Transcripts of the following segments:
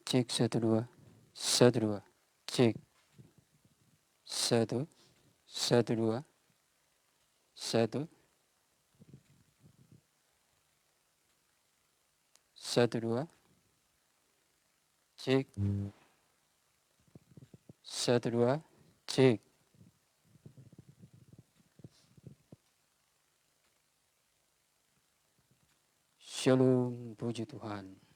Cek satu dua. Satu dua. Cek. Satu. Satu dua. Satu. Satu dua. Cek. Satu dua. Cek. Shalom, puji Tuhan.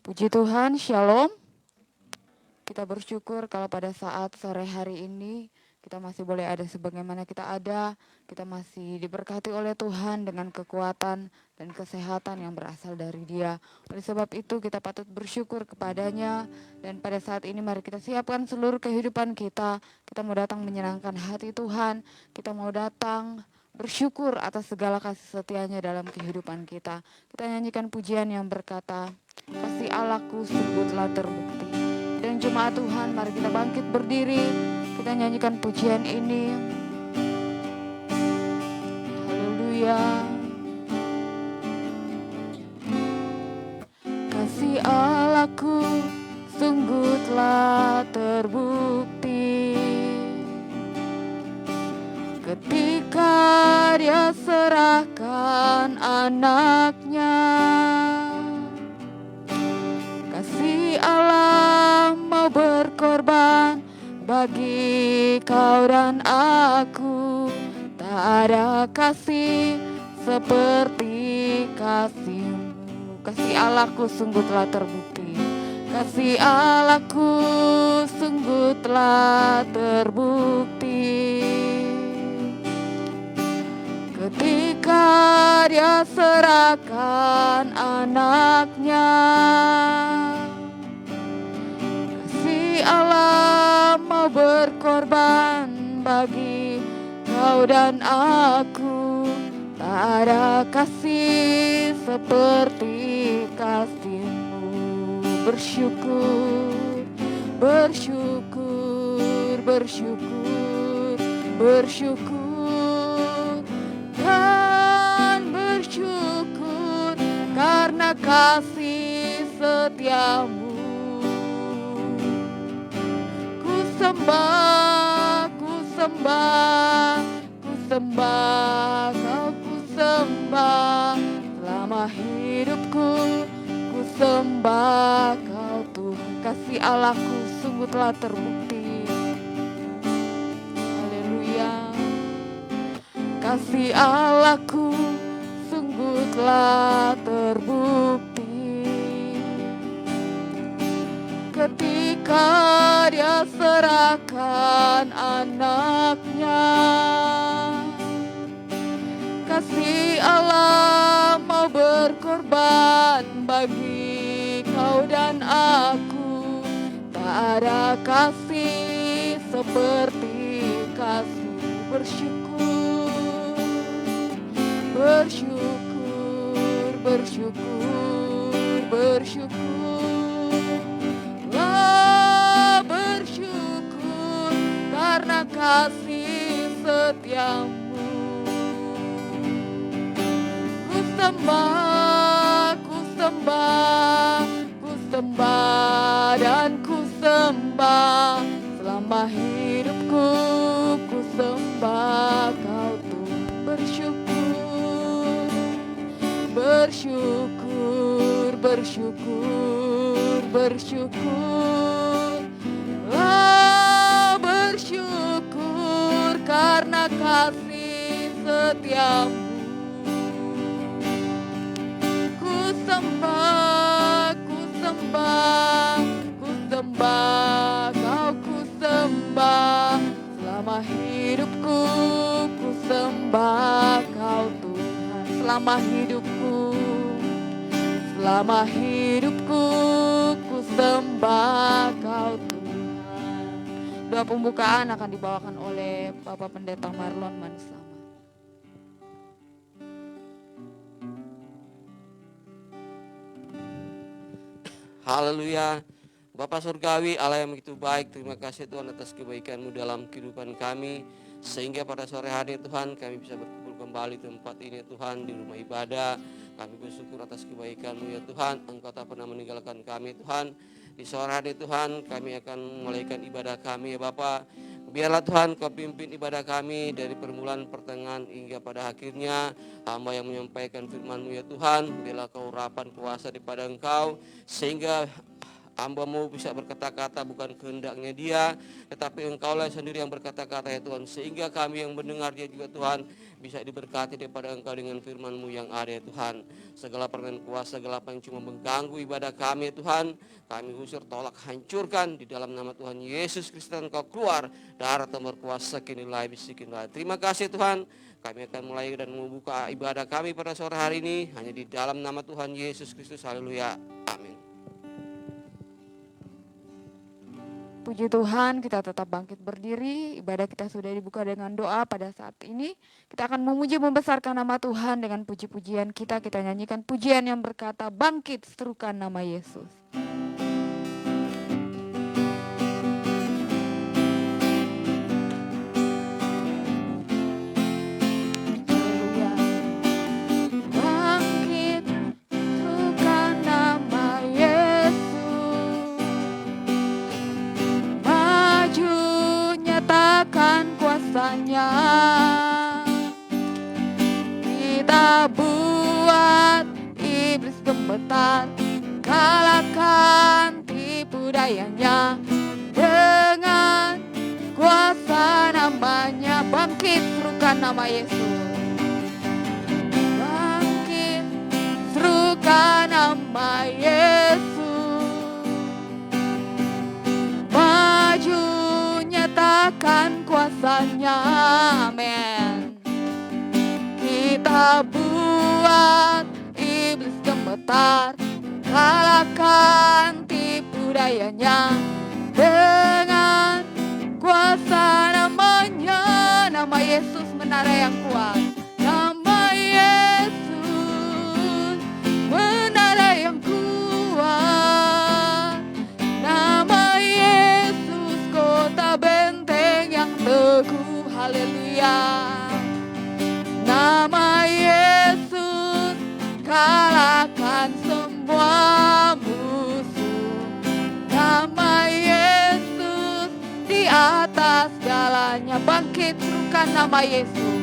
Puji Tuhan, Shalom. Kita bersyukur kalau pada saat sore hari ini kita masih boleh ada sebagaimana kita ada. Kita masih diberkati oleh Tuhan dengan kekuatan dan kesehatan yang berasal dari Dia. Oleh sebab itu kita patut bersyukur kepadanya. Dan pada saat ini mari kita siapkan seluruh kehidupan kita. Kita mau datang menyenangkan hati Tuhan. Kita mau datang bersyukur atas segala kasih setianya dalam kehidupan kita. Kita nyanyikan pujian yang berkata, kasih Allahku sungguh telah terbukti. Dan jemaat Tuhan, mari kita bangkit berdiri. Kita nyanyikan pujian ini. Haleluya. Kasih Allahku sungguh telah terbukti ketika Dia serahkan anaknya. Kasih Allah mau berkorban bagi kau dan aku. Tak ada kasih seperti kasih-Mu. Kasih Allahku sungguh telah terbukti. Kasih Allahku sungguh telah terbukti ketika Dia serahkan anaknya. Kasih Allah mau berkorban bagi kau dan aku. Tak ada kasih seperti kasih-Mu. Bersyukur, bersyukur, bersyukur, bersyukur dan bersyukur karena kasih setia-Mu. Ku sembah, ku sembah, ku sembah, kau ku sembah selama hidupku. Ku sembah kau Tuhan. Kasih Allahku sungguh telah terbukti. Haleluya. Kasih Allahku sungguh telah terbukti ketika Dia serahkan anaknya. Kasih Allah mau berkorban bagi kau dan aku. Tak ada kasih seperti kasih. Bersyukur, bersyukur, bersyukur, bersyukur. Bersyukur karena kasih setia-Mu. Ku sembah, ku sembah, ku sembah dan ku sembah selama hidupku. Ku sembah kau Tuhan. Bersyukur, bersyukur, bersyukur, bersyukur. Bersyukur karena kasih setia-Mu. Ku sembah, ku sembah, ku sembah, kau ku sembah selama hidupku. Ku sembah kau Tuhan selama hidupku. Selama hidupku ku sembah kau Tuhan. Doa pembukaan akan dibawakan oleh Bapak Pendeta Marlon Manisama. Haleluya. Bapa Surgawi, Allah yang begitu baik, terima kasih Tuhan atas kebaikan-Mu dalam kehidupan kami. Sehingga pada sore hari Tuhan kami bisa berkumpul kembali di tempat ini Tuhan, di rumah ibadah. Kami bersyukur atas kebaikan-Mu ya Tuhan. Engkau tak pernah meninggalkan kami Tuhan. Di sore hari Tuhan kami akan memulaikan ibadah kami ya Bapa. Biarlah Tuhan Kau pimpin ibadah kami dari permulaan, pertengahan hingga pada akhirnya. Hamba yang menyampaikan firman-Mu ya Tuhan, biarlah Kau urapan kuasa daripada Engkau, sehingga hamba-Mu bisa berkata-kata bukan kehendaknya dia, tetapi Engkaulah sendiri yang berkata-kata ya Tuhan, sehingga kami yang mendengar dia juga Tuhan bisa diberkati daripada Engkau dengan firman-Mu yang ada ya Tuhan. Segala permain kuasa gelap yang cuma mengganggu ibadah kami ya Tuhan, kami usir, tolak, hancurkan di dalam nama Tuhan Yesus Kristus. Engkau keluar darah yang berkuasa kini lai bisikin lai. Terima kasih Tuhan, kami akan mulai dan membuka ibadah kami pada sore hari ini hanya di dalam nama Tuhan Yesus Kristus. Haleluya, amin. Puji Tuhan, kita tetap bangkit berdiri. Ibadah kita sudah dibuka dengan doa pada saat ini. Kita akan memuji membesarkan nama Tuhan dengan puji-pujian kita. Kita nyanyikan pujian yang berkata, bangkit serukan nama Yesus. Haleluya. Bangkit serukan nama Yesus. Maju nyatakan kuasanya. Kita buat iblis gemetar, kalahkan tipu dayanya dengan kuasa namanya. Bangkit serukan nama Yesus. Bangkit serukan nama Yesus. Maju nyatakan kuasanya. Amin. Kita buat iblis gemetar, kalahkan tipu dayanya dengan kuasa namanya. Nama Yesus menara yang kuat. Nama Yesus menara yang kuat. Nama Yesus kota benteng yang teguh. Haleluya. Nama Yesus kalahkan semua musuh. Nama Yesus di atas segalanya. Bangkit serukan nama Yesus.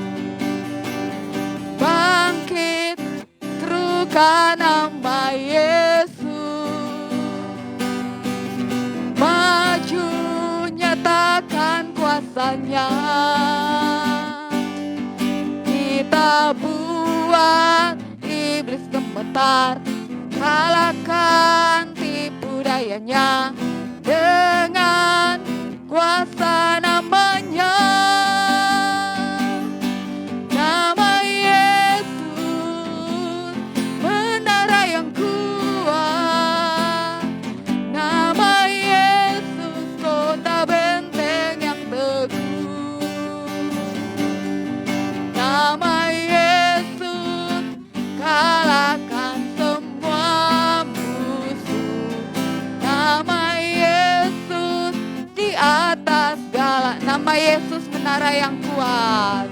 Bangkit serukan nama Yesus. Maju nyatakan kuasanya. Kita buat iblis gemetar, kalahkan tipu dayanya dengan kuasa namanya. Nama Yesus menara yang kuat. Nama Yesus kota benteng yang teguh. Nama Yesus kalahkan semua musuh. Nama Yesus di atas segala. Nama Yesus menara yang kuat.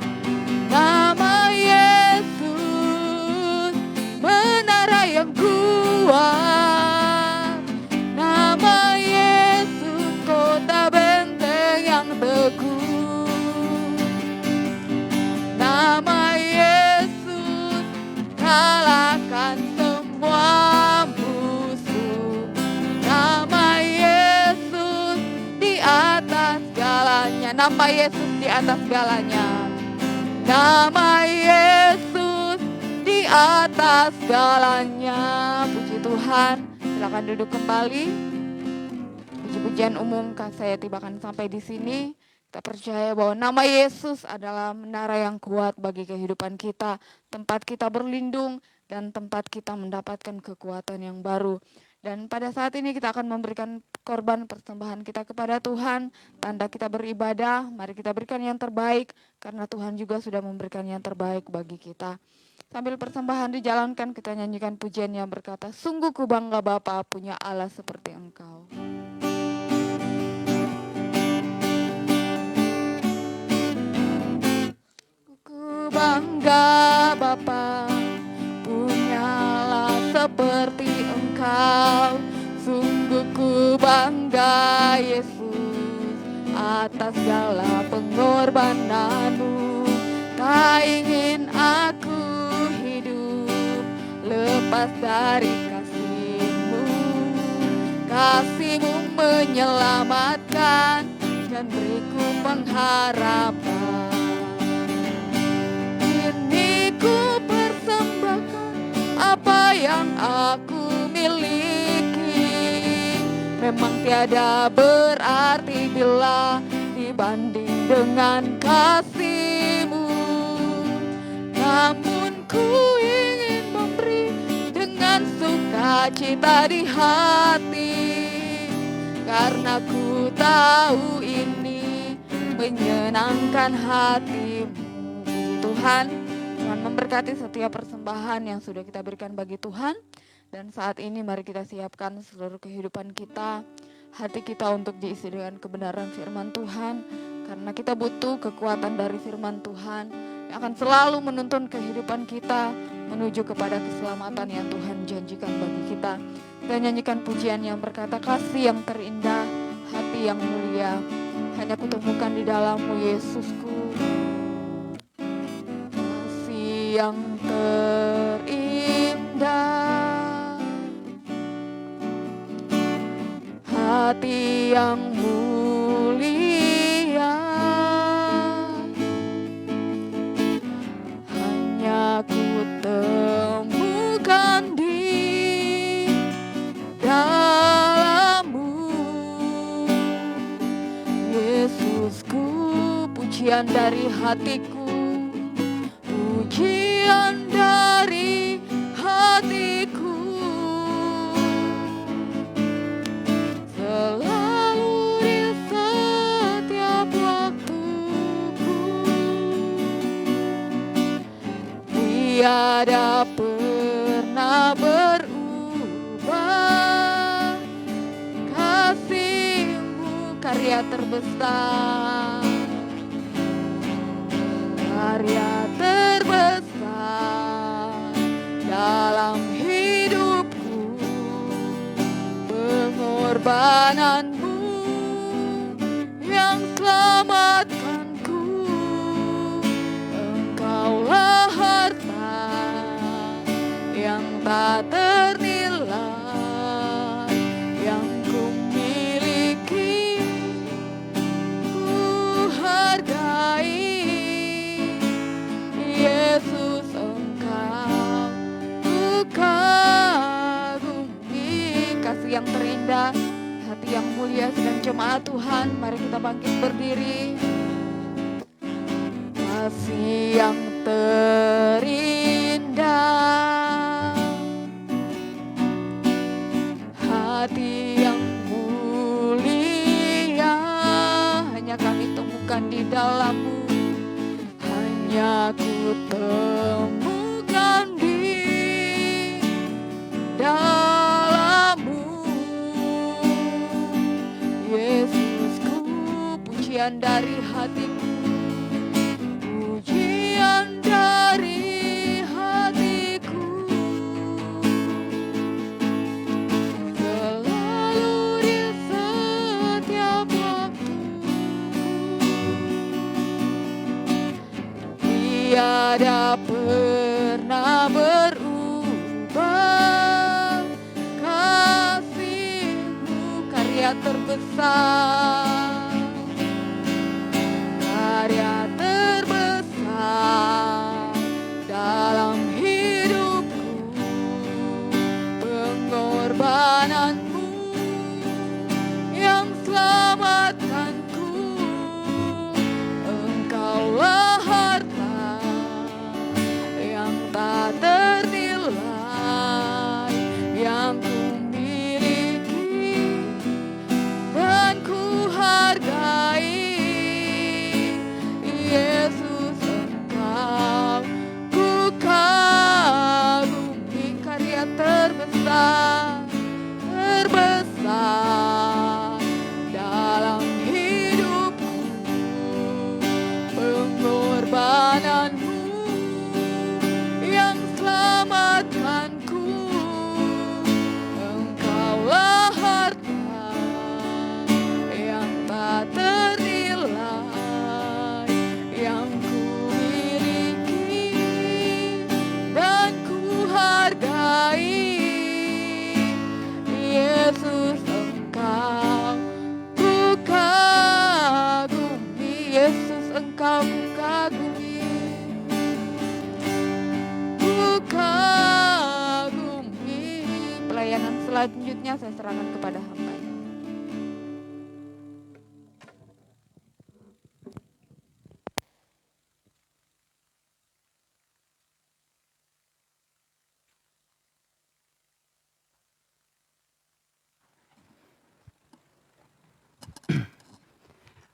Nama Yesus menara yang kuat. Nama Yesus kota benteng yang teguh. Nama Yesus kalahkan semua musuh. Nama Yesus di atas segalanya. Nama Yesus di atas segalanya. Nama Yesus di atas segalanya. Puji Tuhan. Silakan duduk kembali. Puji-pujian umum saya tibakan sampai di sini. Kita percaya bahwa nama Yesus adalah menara yang kuat bagi kehidupan kita, tempat kita berlindung, dan tempat kita mendapatkan kekuatan yang baru. Dan pada saat ini kita akan memberikan korban persembahan kita kepada Tuhan, tanda kita beribadah, mari kita berikan yang terbaik, karena Tuhan juga sudah memberikan yang terbaik bagi kita. Sambil persembahan dijalankan, kita nyanyikan pujian yang berkata, sungguh ku bangga Bapa punya Allah seperti Engkau. Bangga Bapa punyalah seperti Engkau. Sungguh ku bangga Yesus atas segala pengorbanan-Mu. Tak ingin aku hidup lepas dari kasih-Mu. kasih-Mu menyelamatkan dan beriku pengharapan. Ini ku persembahkan apa yang aku miliki. Memang tiada berarti bila dibanding dengan kasih-Mu. Namun ku ingin memberi dengan sukacita di hati, karena ku tahu ini menyenangkan hati-Mu. Tuhan, Tuhan memberkati setiap persembahan yang sudah kita berikan bagi Tuhan. Dan saat ini mari kita siapkan seluruh kehidupan kita, hati kita untuk diisi dengan kebenaran firman Tuhan. Karena kita butuh kekuatan dari firman Tuhan yang akan selalu menuntun kehidupan kita menuju kepada keselamatan yang Tuhan janjikan bagi kita. Kita nyanyikan pujian yang berkata, kasih yang terindah, hati yang mulia, hanya kutemukan di dalam-Mu Yesusku. Kasih yang terindah, hati yang mulia, hanya kutemukan di dalam-Mu Yesusku. Pujian dari hatiku, pujian dari hatiku, selalu di setiap waktuku. Tiada pernah berubah, kasih-Mu karya terbesar, karya terbesar dalam hidupku. Pengorbanan-Mu yang selamatkanku, Engkaulah harta yang tak ternilai yang ku miliki. Ku hargai Yesus, Engkau ku kagumi. Kasih yang terindah, hati yang mulia. Sedang jemaat Tuhan, mari kita bangkit berdiri. Kasih yang terindah, hati yang mulia, hanya kami temukan di dalam-Mu. Hanya ku temukan di dalam-Mu Yesusku. Pujian dari hatiku, pujian dari hatiku, selalu di setiap waktu. Tiada pernah berubah, kasih-Mu karya terbesar, karya terbesar dalam hidupku. Pengorbanan-Mu yang selamatkanku, Engkaulah harta yang tak ternilai yang ku miliki dan ku Engkau kagumi, ku kagumi. Pelayanan selanjutnya saya serahkan kepada hamba.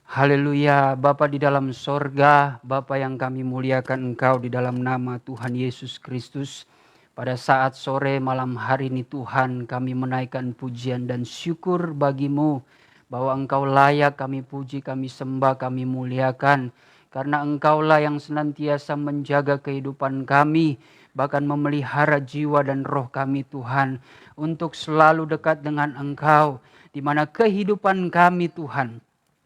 Haleluya, Bapa di dalam sorga, Bapa yang kami muliakan Engkau di dalam nama Tuhan Yesus Kristus. Pada saat sore malam hari ini Tuhan, kami menaikkan pujian dan syukur bagimu, bahwa Engkau layak kami puji, kami sembah, kami muliakan. Karena Engkaulah yang senantiasa menjaga kehidupan kami, bahkan memelihara jiwa dan roh kami Tuhan, untuk selalu dekat dengan Engkau, di mana kehidupan kami Tuhan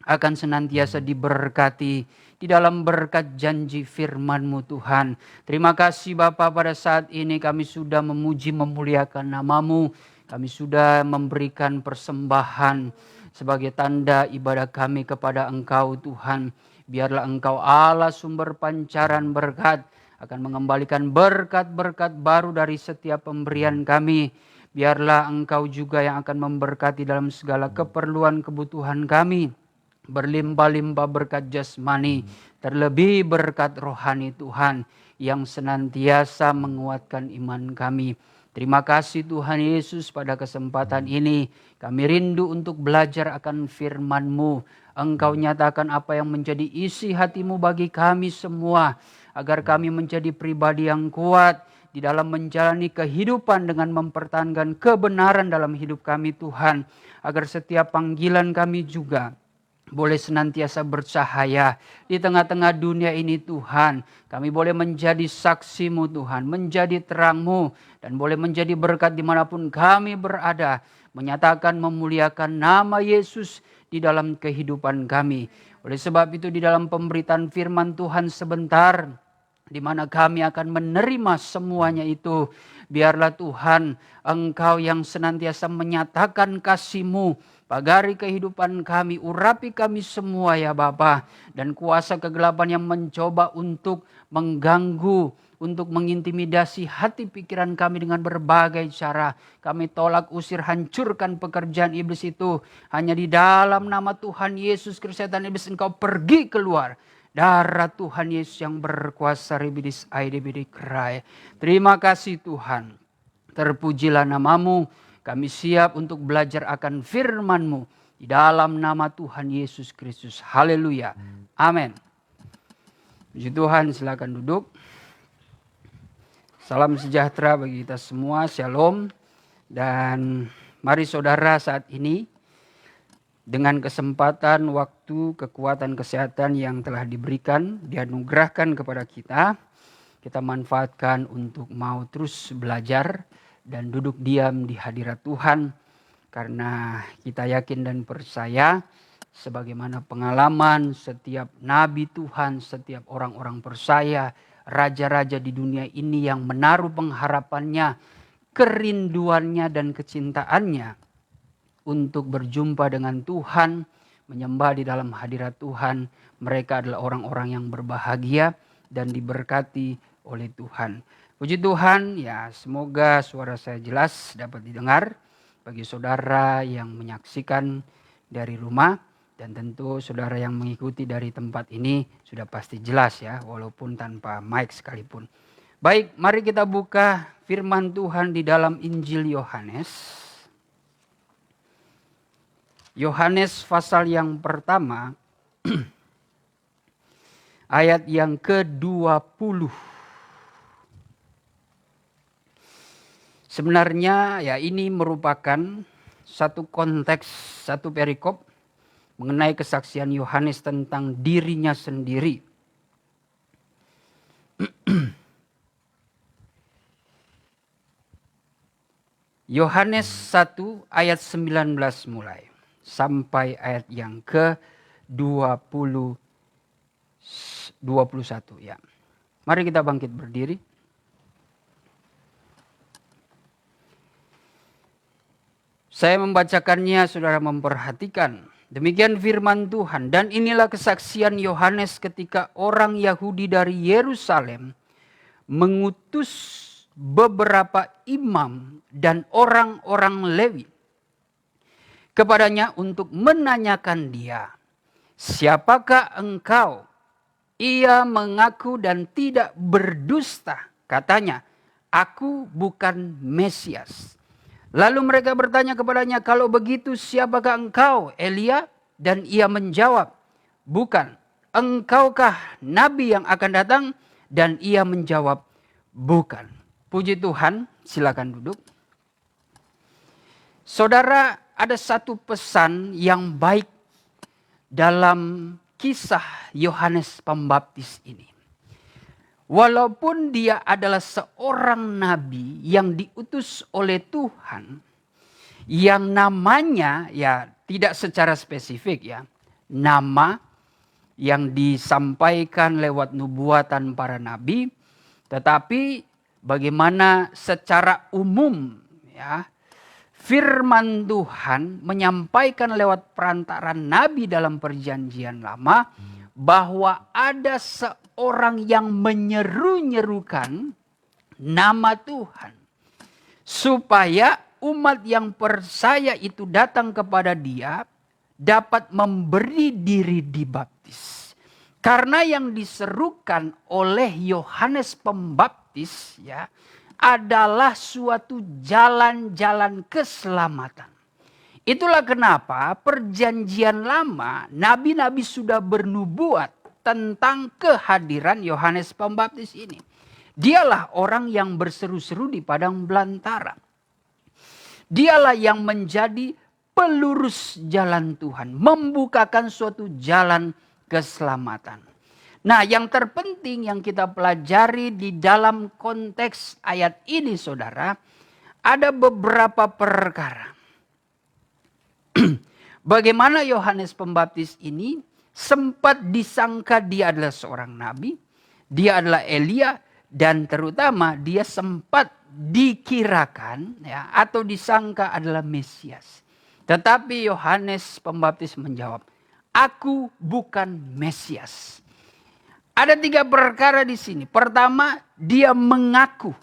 akan senantiasa diberkati di dalam berkat janji firman-Mu Tuhan. Terima kasih Bapa, pada saat ini kami sudah memuji memuliakan nama-Mu. Kami sudah memberikan persembahan sebagai tanda ibadah kami kepada Engkau Tuhan. Biarlah Engkau Allah sumber pancaran berkat, akan mengembalikan berkat-berkat baru dari setiap pemberian kami. Biarlah Engkau juga yang akan memberkati dalam segala keperluan kebutuhan kami. Berlimpah-limpah berkat jasmani, terlebih berkat rohani Tuhan yang senantiasa menguatkan iman kami. Terima kasih Tuhan Yesus, pada kesempatan ini kami rindu untuk belajar akan firman-Mu. Engkau nyatakan apa yang menjadi isi hati-Mu bagi kami semua, agar kami menjadi pribadi yang kuat di dalam menjalani kehidupan dengan mempertahankan kebenaran dalam hidup kami Tuhan. Agar setiap panggilan kami juga boleh senantiasa bercahaya di tengah-tengah dunia ini Tuhan. Kami boleh menjadi saksi-Mu Tuhan, menjadi terang-Mu, dan boleh menjadi berkat dimanapun kami berada. Menyatakan memuliakan nama Yesus di dalam kehidupan kami. Oleh sebab itu di dalam pemberitaan firman Tuhan sebentar, di mana kami akan menerima semuanya itu. Biarlah Tuhan, Engkau yang senantiasa menyatakan kasih-Mu, pagari kehidupan kami, urapi kami semua ya Bapa. Dan kuasa kegelapan yang mencoba untuk mengganggu, untuk mengintimidasi hati pikiran kami dengan berbagai cara, kami tolak, usir, hancurkan pekerjaan iblis itu. Hanya di dalam nama Tuhan Yesus Kristus, setan iblis engkau pergi keluar. Darah Tuhan Yesus yang berkuasa, ribidis aidebidi krai. Terima kasih Tuhan. Terpujilah nama-Mu. Kami siap untuk belajar akan firman-Mu di dalam nama Tuhan Yesus Kristus. Haleluya. Amin. Puji Tuhan, silakan duduk. Salam sejahtera bagi kita semua. Shalom. Dan mari saudara, saat ini dengan kesempatan, waktu, kekuatan, kesehatan yang telah diberikan, dianugerahkan kepada kita, kita manfaatkan untuk mau terus belajar dan duduk diam di hadirat Tuhan. Karena kita yakin dan percaya, sebagaimana pengalaman setiap nabi Tuhan, setiap orang-orang percaya, raja-raja di dunia ini yang menaruh pengharapannya, kerinduannya dan kecintaannya untuk berjumpa dengan Tuhan, menyembah di dalam hadirat Tuhan. Mereka adalah orang-orang yang berbahagia dan diberkati oleh Tuhan. Puji Tuhan, ya semoga suara saya jelas dapat didengar bagi saudara yang menyaksikan dari rumah. Dan tentu saudara yang mengikuti dari tempat ini sudah pasti jelas ya, walaupun tanpa mic sekalipun. Baik, mari kita buka firman Tuhan di dalam Injil Yohanes. Yohanes pasal yang pertama, ayat yang ke-20. Sebenarnya ya ini merupakan satu konteks, satu perikop mengenai kesaksian Yohanes tentang dirinya sendiri. Yohanes 1 ayat 19 mulai sampai ayat yang ke-21 ya. Mari kita bangkit berdiri. Saya membacakannya, saudara memperhatikan Demikian firman Tuhan. Dan inilah kesaksian Yohanes ketika orang Yahudi dari Yerusalem mengutus beberapa imam dan orang-orang Lewi kepadanya untuk menanyakan dia, "Siapakah engkau?" Ia mengaku dan tidak berdusta. Katanya, "Aku bukan Mesias." Lalu mereka bertanya kepadanya, "Kalau begitu siapakah engkau, Elia?" Dan ia menjawab, "Bukan." "Engkaukah nabi yang akan datang?" Dan ia menjawab, "Bukan." Puji Tuhan, silakan duduk. Saudara, ada satu pesan yang baik dalam kisah Yohanes Pembaptis ini. Walaupun dia adalah seorang nabi yang diutus oleh Tuhan, yang namanya ya tidak secara spesifik ya, nama yang disampaikan lewat nubuatan para nabi, tetapi bagaimana secara umum ya firman Tuhan menyampaikan lewat perantaran nabi dalam perjanjian lama bahwa ada seorang yang menyeru-nyerukan nama Tuhan supaya umat yang percaya itu datang kepada dia dapat memberi diri dibaptis. Karena yang diserukan oleh Yohanes Pembaptis ya adalah suatu jalan-jalan keselamatan. Itulah kenapa perjanjian lama nabi-nabi sudah bernubuat tentang kehadiran Yohanes Pembaptis ini. Dialah orang yang berseru-seru di padang belantara. Dialah yang menjadi pelurus jalan Tuhan, membukakan suatu jalan keselamatan. Nah, yang terpenting yang kita pelajari di dalam konteks ayat ini, saudara, ada beberapa perkara. Bagaimana Yohanes Pembaptis ini sempat disangka dia adalah seorang nabi, dia adalah Elia, dan terutama dia sempat dikirakan ya, atau disangka adalah Mesias. Tetapi Yohanes Pembaptis menjawab, "Aku bukan Mesias." Ada 3 perkara di sini. Pertama, dia mengaku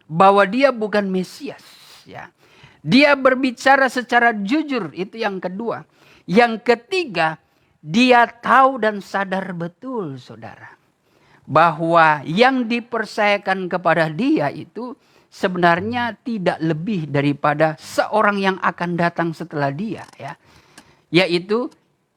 bahwa dia bukan Mesias. Ya. Dia berbicara secara jujur, itu yang kedua. Yang ketiga, dia tahu dan sadar betul, saudara, bahwa yang dipercayakan kepada dia itu sebenarnya tidak lebih daripada seorang yang akan datang setelah dia, ya, yaitu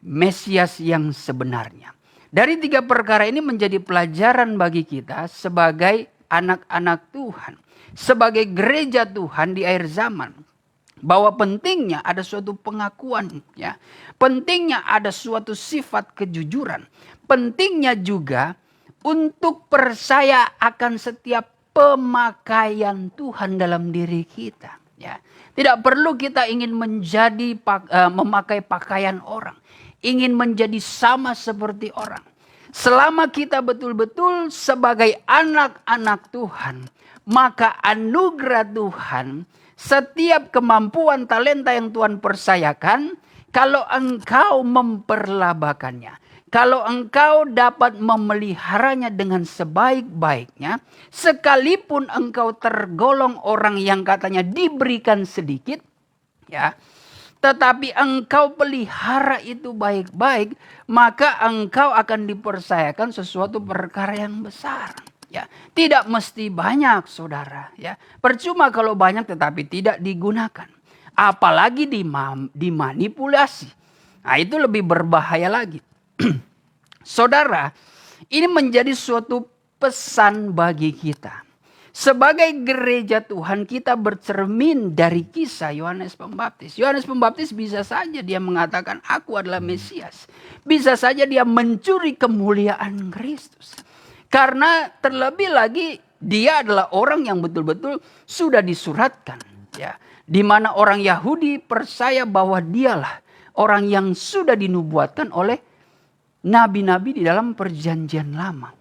Mesias yang sebenarnya. Dari 3 perkara ini menjadi pelajaran bagi kita sebagai anak-anak Tuhan, sebagai gereja Tuhan di akhir zaman. Bahwa pentingnya ada suatu pengakuan, ya. Pentingnya ada suatu sifat kejujuran. Pentingnya juga untuk percaya akan setiap pemakaian Tuhan dalam diri kita, ya. Tidak perlu kita ingin menjadi memakai pakaian orang, ingin menjadi sama seperti orang. Selama kita betul-betul sebagai anak-anak Tuhan, maka anugerah Tuhan, setiap kemampuan talenta yang Tuhan percayakan, kalau engkau memperlabakannya, kalau engkau dapat memeliharanya dengan sebaik-baiknya, sekalipun engkau tergolong orang yang katanya diberikan sedikit, ya, tetapi engkau pelihara itu baik-baik, maka engkau akan dipercayakan sesuatu perkara yang besar. Ya, tidak mesti banyak, saudara. Ya, percuma kalau banyak tetapi tidak digunakan, apalagi dimanipulasi. Nah, itu lebih berbahaya lagi. Saudara, ini menjadi suatu pesan bagi kita. Sebagai gereja Tuhan, kita bercermin dari kisah Yohanes Pembaptis. Yohanes Pembaptis bisa saja dia mengatakan, "Aku adalah Mesias." Bisa saja dia mencuri kemuliaan Kristus. Karena terlebih lagi dia adalah orang yang betul-betul sudah disuratkan, ya, di mana orang Yahudi percaya bahwa dialah orang yang sudah dinubuatkan oleh nabi-nabi di dalam perjanjian lama.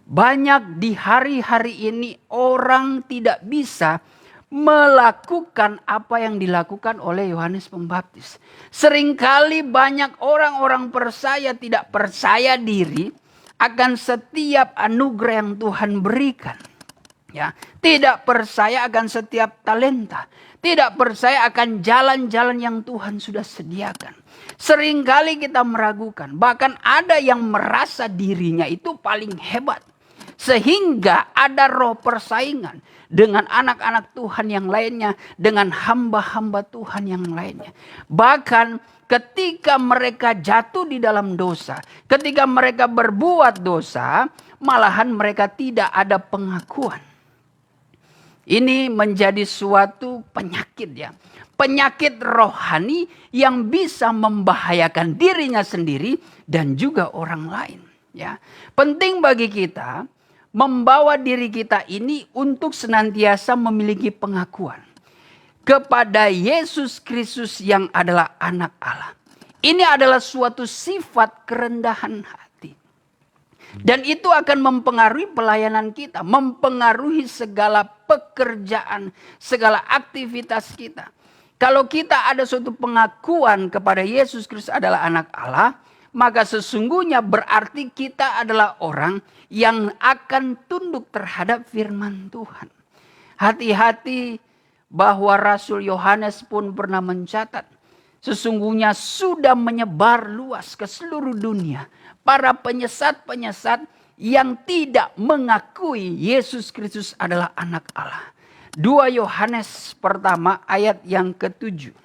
Banyak di hari-hari ini orang tidak bisa melakukan apa yang dilakukan oleh Yohanes Pembaptis. Seringkali banyak orang-orang percaya tidak percaya diri akan setiap anugerah yang Tuhan berikan. Ya, tidak percaya akan setiap talenta, tidak percaya akan jalan-jalan yang Tuhan sudah sediakan. Seringkali kita meragukan, bahkan ada yang merasa dirinya itu paling hebat. Sehingga ada roh persaingan dengan anak-anak Tuhan yang lainnya, dengan hamba-hamba Tuhan yang lainnya. Bahkan ketika mereka jatuh di dalam dosa, ketika mereka berbuat dosa, malahan mereka tidak ada pengakuan. Ini menjadi suatu penyakit ya. Penyakit rohani yang bisa membahayakan dirinya sendiri dan juga orang lain. Ya, penting bagi kita membawa diri kita ini untuk senantiasa memiliki pengakuan kepada Yesus Kristus yang adalah anak Allah. Ini adalah suatu sifat kerendahan hati. Dan itu akan mempengaruhi pelayanan kita, mempengaruhi segala pekerjaan, segala aktivitas kita. Kalau kita ada suatu pengakuan kepada Yesus Kristus adalah anak Allah, maka sesungguhnya berarti kita adalah orang yang akan tunduk terhadap firman Tuhan. Hati-hati bahwa Rasul Yohanes pun pernah mencatat, sesungguhnya sudah menyebar luas ke seluruh dunia para penyesat-penyesat yang tidak mengakui Yesus Kristus adalah anak Allah. 2 Yohanes pertama ayat yang ke-7.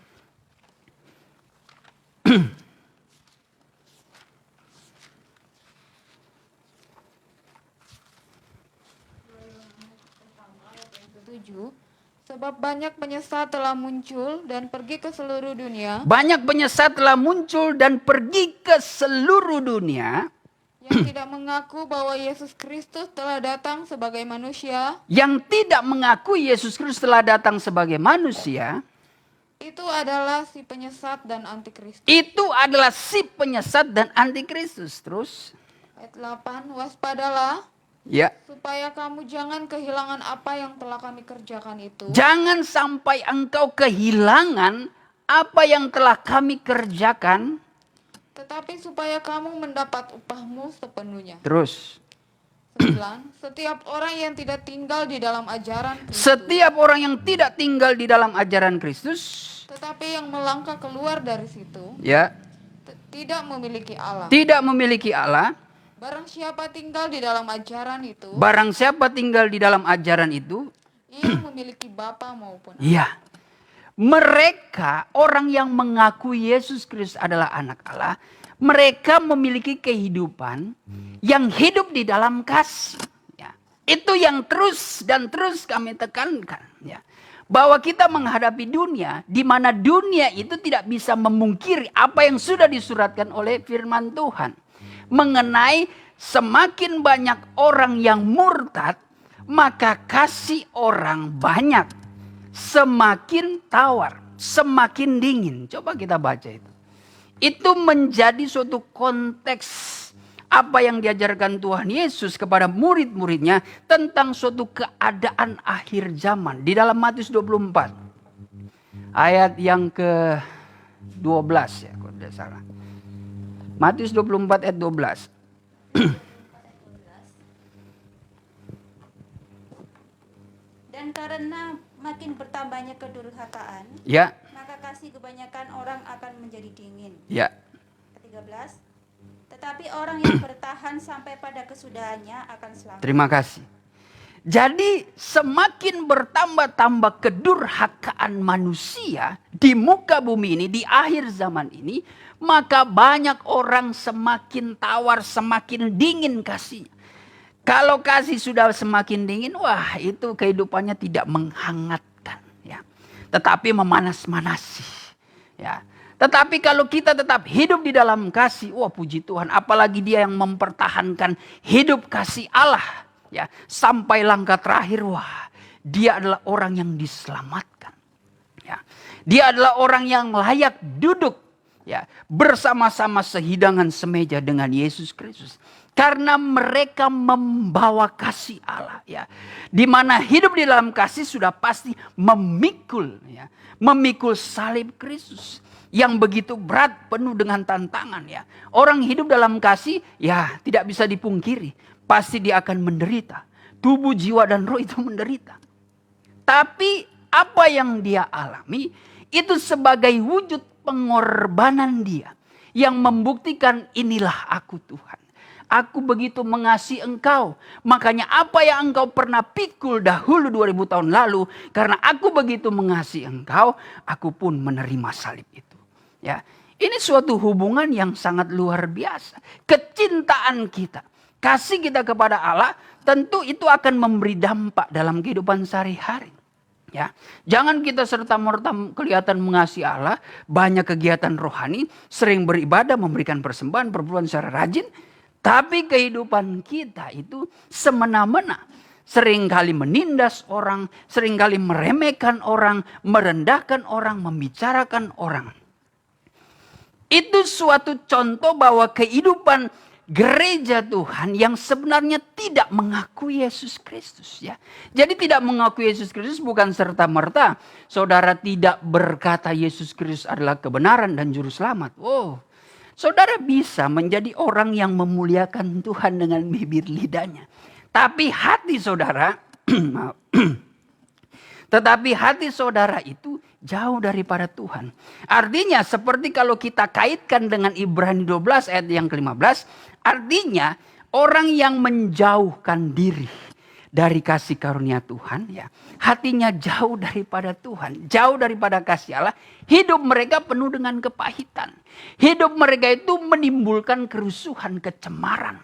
Sebab banyak penyesat telah muncul dan pergi ke seluruh dunia. Banyak penyesat telah muncul dan pergi ke seluruh dunia. Yang tidak mengaku bahwa Yesus Kristus telah datang sebagai manusia. Yang tidak mengakui Yesus Kristus telah datang sebagai manusia. Itu adalah si penyesat dan antikristus. Itu adalah si penyesat dan antikristus. Terus. Ayat 8, waspadalah. Ya. Supaya kamu jangan kehilangan apa yang telah kami kerjakan itu. Jangan sampai engkau kehilangan apa yang telah kami kerjakan. Tetapi supaya kamu mendapat upahmu sepenuhnya. Terus. 9. Setiap orang yang tidak tinggal di dalam ajaran Kristus. Setiap orang yang tidak tinggal di dalam ajaran Kristus. Tetapi yang melangkah keluar dari situ. Ya. Tidak memiliki Allah. Tidak memiliki Allah. Barang siapa tinggal di dalam ajaran itu. Barang siapa tinggal di dalam ajaran itu. Ia memiliki Bapa maupun anak. Iya. Mereka orang yang mengaku Yesus Kristus adalah anak Allah. Mereka memiliki kehidupan yang hidup di dalam kasih. Ya. Itu yang terus dan terus kami tekankan. Ya. Bahwa kita menghadapi dunia. Di mana dunia itu tidak bisa memungkiri apa yang sudah disuratkan oleh firman Tuhan. Mengenai semakin banyak orang yang murtad, maka kasih orang banyak. Semakin tawar, semakin dingin. Coba kita baca itu. Itu menjadi suatu konteks apa yang diajarkan Tuhan Yesus kepada murid-muridnya tentang suatu keadaan akhir zaman. Di dalam Matius 24. Ayat yang ke-12 ya, kalau tidak salah. Matius 24 ayat 12. Dan karena makin bertambahnya kedurhakaan, Ya. maka kasih kebanyakan orang akan menjadi dingin. Ya. Ke-13. Tetapi orang yang bertahan sampai pada kesudahannya akan selamat. Terima kasih. Jadi semakin bertambah-tambah kedurhakaan manusia di muka bumi ini, di akhir zaman ini, maka banyak orang semakin tawar, semakin dingin kasihnya. Kalau kasih sudah semakin dingin, wah itu kehidupannya tidak menghangatkan. Ya. Tetapi memanas-manasi. Ya. Tetapi kalau kita tetap hidup di dalam kasih, wah puji Tuhan. Apalagi dia yang mempertahankan hidup kasih Allah. Ya, sampai langkah terakhir, wah dia adalah orang yang diselamatkan. Ya. Dia adalah orang yang layak duduk Ya, bersama-sama sehidangan semeja dengan Yesus Kristus. Karena mereka membawa kasih Allah, ya. Di mana hidup di dalam kasih sudah pasti memikul, ya. Memikul salib Kristus yang begitu berat, penuh dengan tantangan, ya. Orang hidup dalam kasih, ya, tidak bisa dipungkiri, pasti dia akan menderita. Tubuh, jiwa, dan roh itu menderita. Tapi apa yang dia alami itu sebagai wujud pengorbanan dia yang membuktikan inilah aku Tuhan. Aku begitu mengasihi engkau. Makanya apa yang engkau pernah pikul dahulu 2000 tahun lalu, karena aku begitu mengasihi engkau, aku pun menerima salib itu. Ya, ini suatu hubungan yang sangat luar biasa. Kecintaan kita, kasih kita kepada Allah, tentu itu akan memberi dampak dalam kehidupan sehari-hari. Ya, jangan kita serta-merta kelihatan mengasihi Allah, banyak kegiatan rohani, sering beribadah, memberikan persembahan, berbulan secara rajin, tapi kehidupan kita itu semena-mena. Seringkali menindas orang, seringkali meremehkan orang, merendahkan orang, membicarakan orang. Itu suatu contoh bahwa kehidupan gereja Tuhan yang sebenarnya tidak mengakui Yesus Kristus, ya. Jadi tidak mengakui Yesus Kristus bukan serta-merta saudara tidak berkata Yesus Kristus adalah kebenaran dan juru selamat. Oh, saudara bisa menjadi orang yang memuliakan Tuhan dengan bibir lidahnya. Tapi hati saudara tetapi hati saudara itu jauh daripada Tuhan. Artinya seperti kalau kita kaitkan dengan Ibrani 12 ayat yang ke-15. Artinya orang yang menjauhkan diri dari kasih karunia Tuhan, ya, hatinya jauh daripada Tuhan, jauh daripada kasih Allah. Hidup mereka penuh dengan kepahitan. Hidup mereka itu menimbulkan kerusuhan, kecemaran.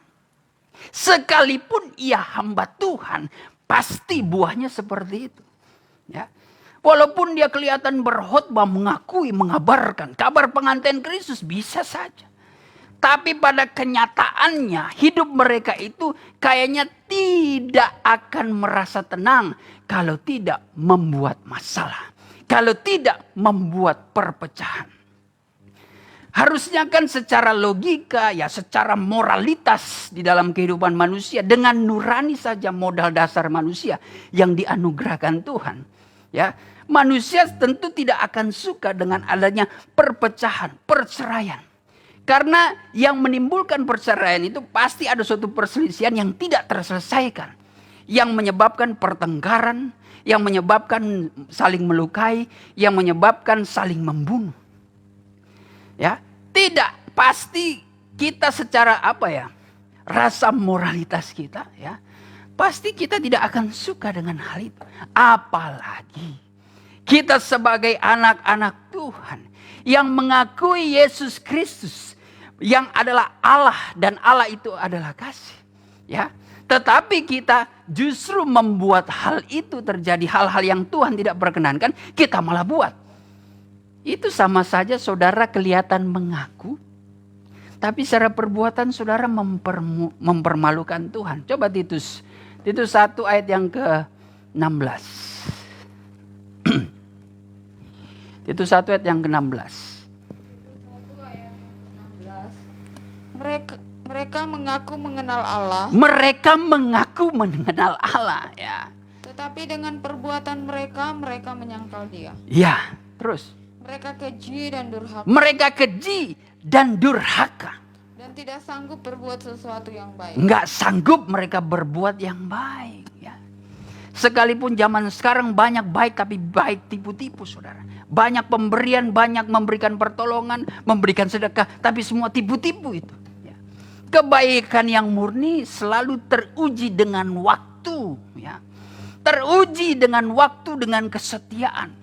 Sekalipun ia hamba Tuhan, pasti buahnya seperti itu. Ya. Walaupun dia kelihatan berkhotbah, mengakui, mengabarkan kabar pengantin Kristus, bisa saja. Tapi pada kenyataannya hidup mereka itu kayaknya tidak akan merasa tenang kalau tidak membuat masalah. Kalau tidak membuat perpecahan. Harusnya kan secara logika, ya secara moralitas di dalam kehidupan manusia, dengan nurani saja modal dasar manusia yang dianugerahkan Tuhan. Ya, manusia tentu tidak akan suka dengan adanya perpecahan, perceraian. Karena yang menimbulkan perceraian itu pasti ada suatu perselisihan yang tidak terselesaikan. Yang menyebabkan pertengkaran, yang menyebabkan saling melukai, yang menyebabkan saling membunuh. Ya, tidak, pasti kita secara rasa moralitas kita, ya, pasti kita tidak akan suka dengan hal itu. Apalagi kita sebagai anak-anak Tuhan yang mengakui Yesus Kristus yang adalah Allah dan Allah itu adalah kasih, ya. Tetapi kita justru membuat hal itu terjadi, hal-hal yang Tuhan tidak perkenankan, kita malah buat. Itu sama saja saudara kelihatan mengaku, tapi secara perbuatan saudara mempermalukan Tuhan. Coba Titus 1 ayat yang ke-16. Titus 1 ayat yang ke-16. Mereka mengaku mengenal Allah. Mereka mengaku mengenal Allah, ya. Tetapi dengan perbuatan mereka menyangkal Dia. Ya, terus. Mereka keji dan durhaka. Mereka keji dan durhaka. Dan tidak sanggup berbuat sesuatu yang baik. Enggak sanggup mereka berbuat yang baik, ya. Sekalipun zaman sekarang banyak baik, tapi baik tipu-tipu, saudara. Banyak pemberian, banyak memberikan pertolongan, memberikan sedekah, tapi semua tipu-tipu itu. Ya. Kebaikan yang murni selalu teruji dengan waktu, ya. Teruji dengan waktu, dengan kesetiaan.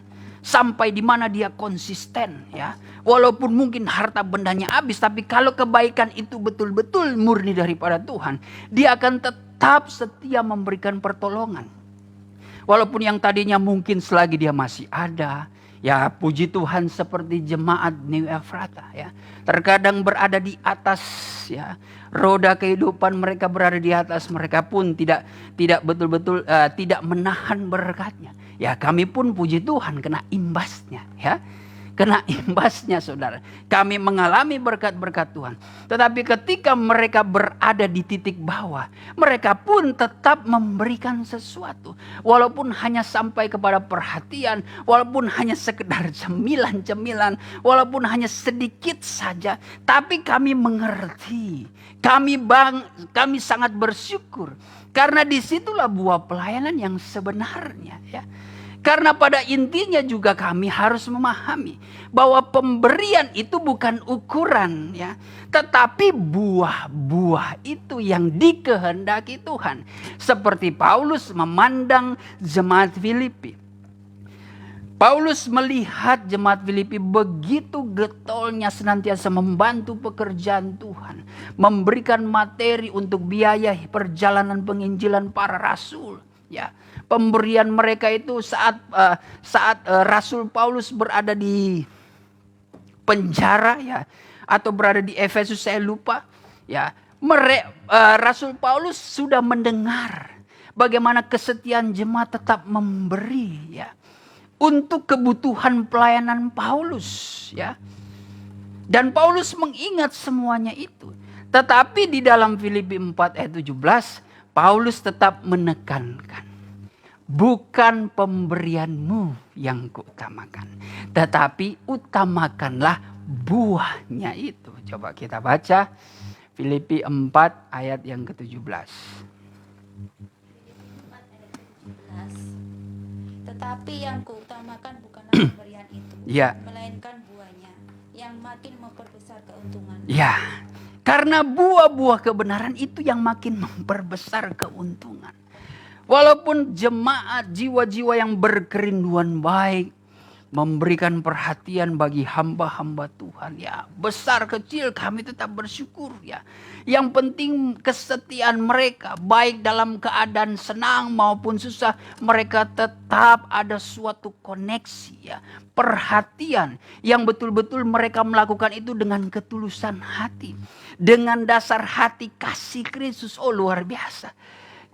Sampai di mana dia konsisten, ya. Walaupun mungkin harta bendanya habis, tapi kalau kebaikan itu betul-betul murni daripada Tuhan, dia akan tetap setia memberikan pertolongan. Walaupun yang tadinya mungkin selagi dia masih ada, ya puji Tuhan seperti jemaat New Ephrata, ya. Terkadang berada di atas, ya. Roda kehidupan mereka berada di atas, mereka pun tidak betul-betul tidak menahan berkatnya. Ya kami pun puji Tuhan kena imbasnya, ya. kena imbasnya saudara. Kami mengalami berkat-berkat Tuhan. Tetapi ketika mereka berada di titik bawah, mereka pun tetap memberikan sesuatu. Walaupun hanya sampai kepada perhatian, walaupun hanya sekedar cemilan-cemilan, walaupun hanya sedikit saja. Tapi kami mengerti, kami sangat bersyukur. Karena disitulah buah pelayanan yang sebenarnya ya. Karena pada intinya juga kami harus memahami bahwa pemberian itu bukan ukuran ya, tetapi buah-buah itu yang dikehendaki Tuhan. Seperti Paulus memandang jemaat Filipi. Paulus melihat jemaat Filipi begitu getolnya senantiasa membantu pekerjaan Tuhan. Memberikan materi untuk biaya perjalanan penginjilan para rasul. Ya, pemberian mereka itu saat Rasul Paulus berada di penjara ya, atau berada di Efesus saya lupa. Ya, Rasul Paulus sudah mendengar bagaimana kesetiaan jemaat tetap memberi ya, untuk kebutuhan pelayanan Paulus ya. Dan Paulus mengingat semuanya itu. Tetapi di dalam Filipi 4 ayat 17 Paulus tetap menekankan, bukan pemberianmu yang kuutamakan, tetapi utamakanlah buahnya itu. Coba kita baca Filipi 4 ayat yang ke-17. Tetapi yang kuutamakan bukanlah pemberian itu, Ya. melainkan buahnya yang makin memperbesar keuntungan. Ya, karena buah-buah kebenaran itu yang makin memperbesar keuntungan. Walaupun jemaat jiwa-jiwa yang berkerinduan baik, memberikan perhatian bagi hamba-hamba Tuhan ya, besar kecil kami tetap bersyukur ya. Yang penting kesetiaan mereka, baik dalam keadaan senang maupun susah, mereka tetap ada suatu koneksi ya, perhatian yang betul-betul mereka melakukan itu dengan ketulusan hati, dengan dasar hati kasih Kristus. Oh, luar biasa.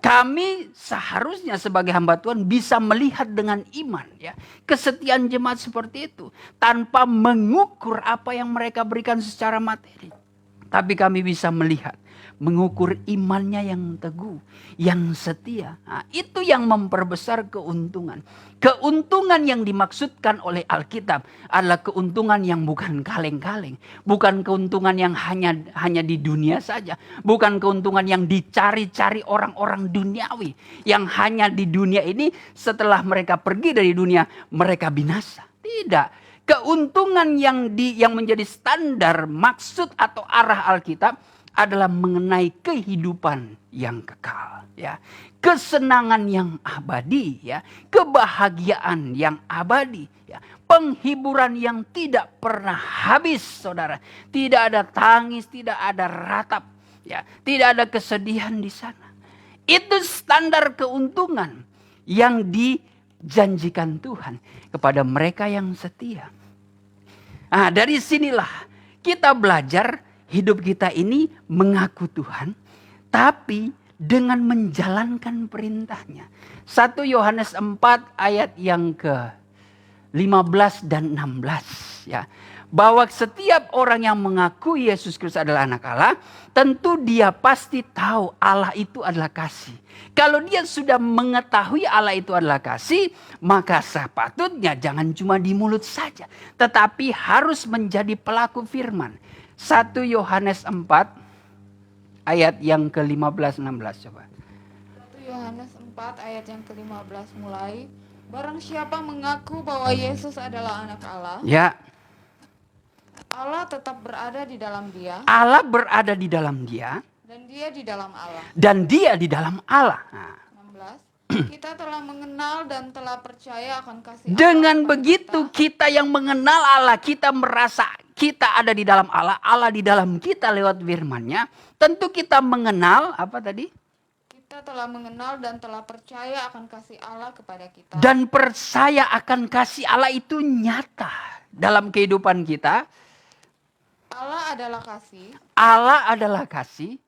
Kami seharusnya sebagai hamba Tuhan bisa melihat dengan iman ya, kesetiaan jemaat seperti itu tanpa mengukur apa yang mereka berikan secara materi. Tapi kami bisa melihat, mengukur imannya yang teguh, yang setia. Nah, itu yang memperbesar keuntungan. Keuntungan yang dimaksudkan oleh Alkitab adalah keuntungan yang bukan kaleng-kaleng. Bukan keuntungan yang hanya di dunia saja. Bukan keuntungan yang dicari-cari orang-orang duniawi. Yang hanya di dunia ini setelah mereka pergi dari dunia mereka binasa. Tidak. Keuntungan yang menjadi standar maksud atau arah Alkitab adalah mengenai kehidupan yang kekal ya, kesenangan yang abadi ya, kebahagiaan yang abadi ya, penghiburan yang tidak pernah habis saudara, tidak ada tangis, tidak ada ratap ya, tidak ada kesedihan di sana. Itu standar keuntungan yang dijanjikan Tuhan kepada mereka yang setia. Nah, dari sinilah kita belajar hidup kita ini mengaku Tuhan, tapi dengan menjalankan perintahnya. 1 Yohanes 4 ayat yang ke-15 dan 16 ya. Bahwa setiap orang yang mengaku Yesus Kristus adalah anak Allah, tentu dia pasti tahu Allah itu adalah kasih. Kalau dia sudah mengetahui Allah itu adalah kasih, maka sepatutnya jangan cuma di mulut saja, tetapi harus menjadi pelaku firman. 1 Yohanes 4 ayat yang ke-15-16 coba. 1 Yohanes 4 ayat yang ke-15 mulai. Barang siapa mengaku bahwa Yesus adalah anak Allah, Ya. Allah tetap berada di dalam dia, Allah berada di dalam dia dan dia di dalam Allah. dan dia di dalam Allah. Nah, 16. Kita telah mengenal dan telah percaya akan kasih Allah dengan kepada begitu kita yang mengenal Allah, kita merasa kita ada di dalam Allah, Allah di dalam kita lewat firman-Nya. Tentu kita mengenal apa tadi? Kita telah mengenal dan telah percaya akan kasih Allah kepada kita. Dan percaya akan kasih Allah itu nyata dalam kehidupan kita. Allah adalah kasih. Allah adalah kasih.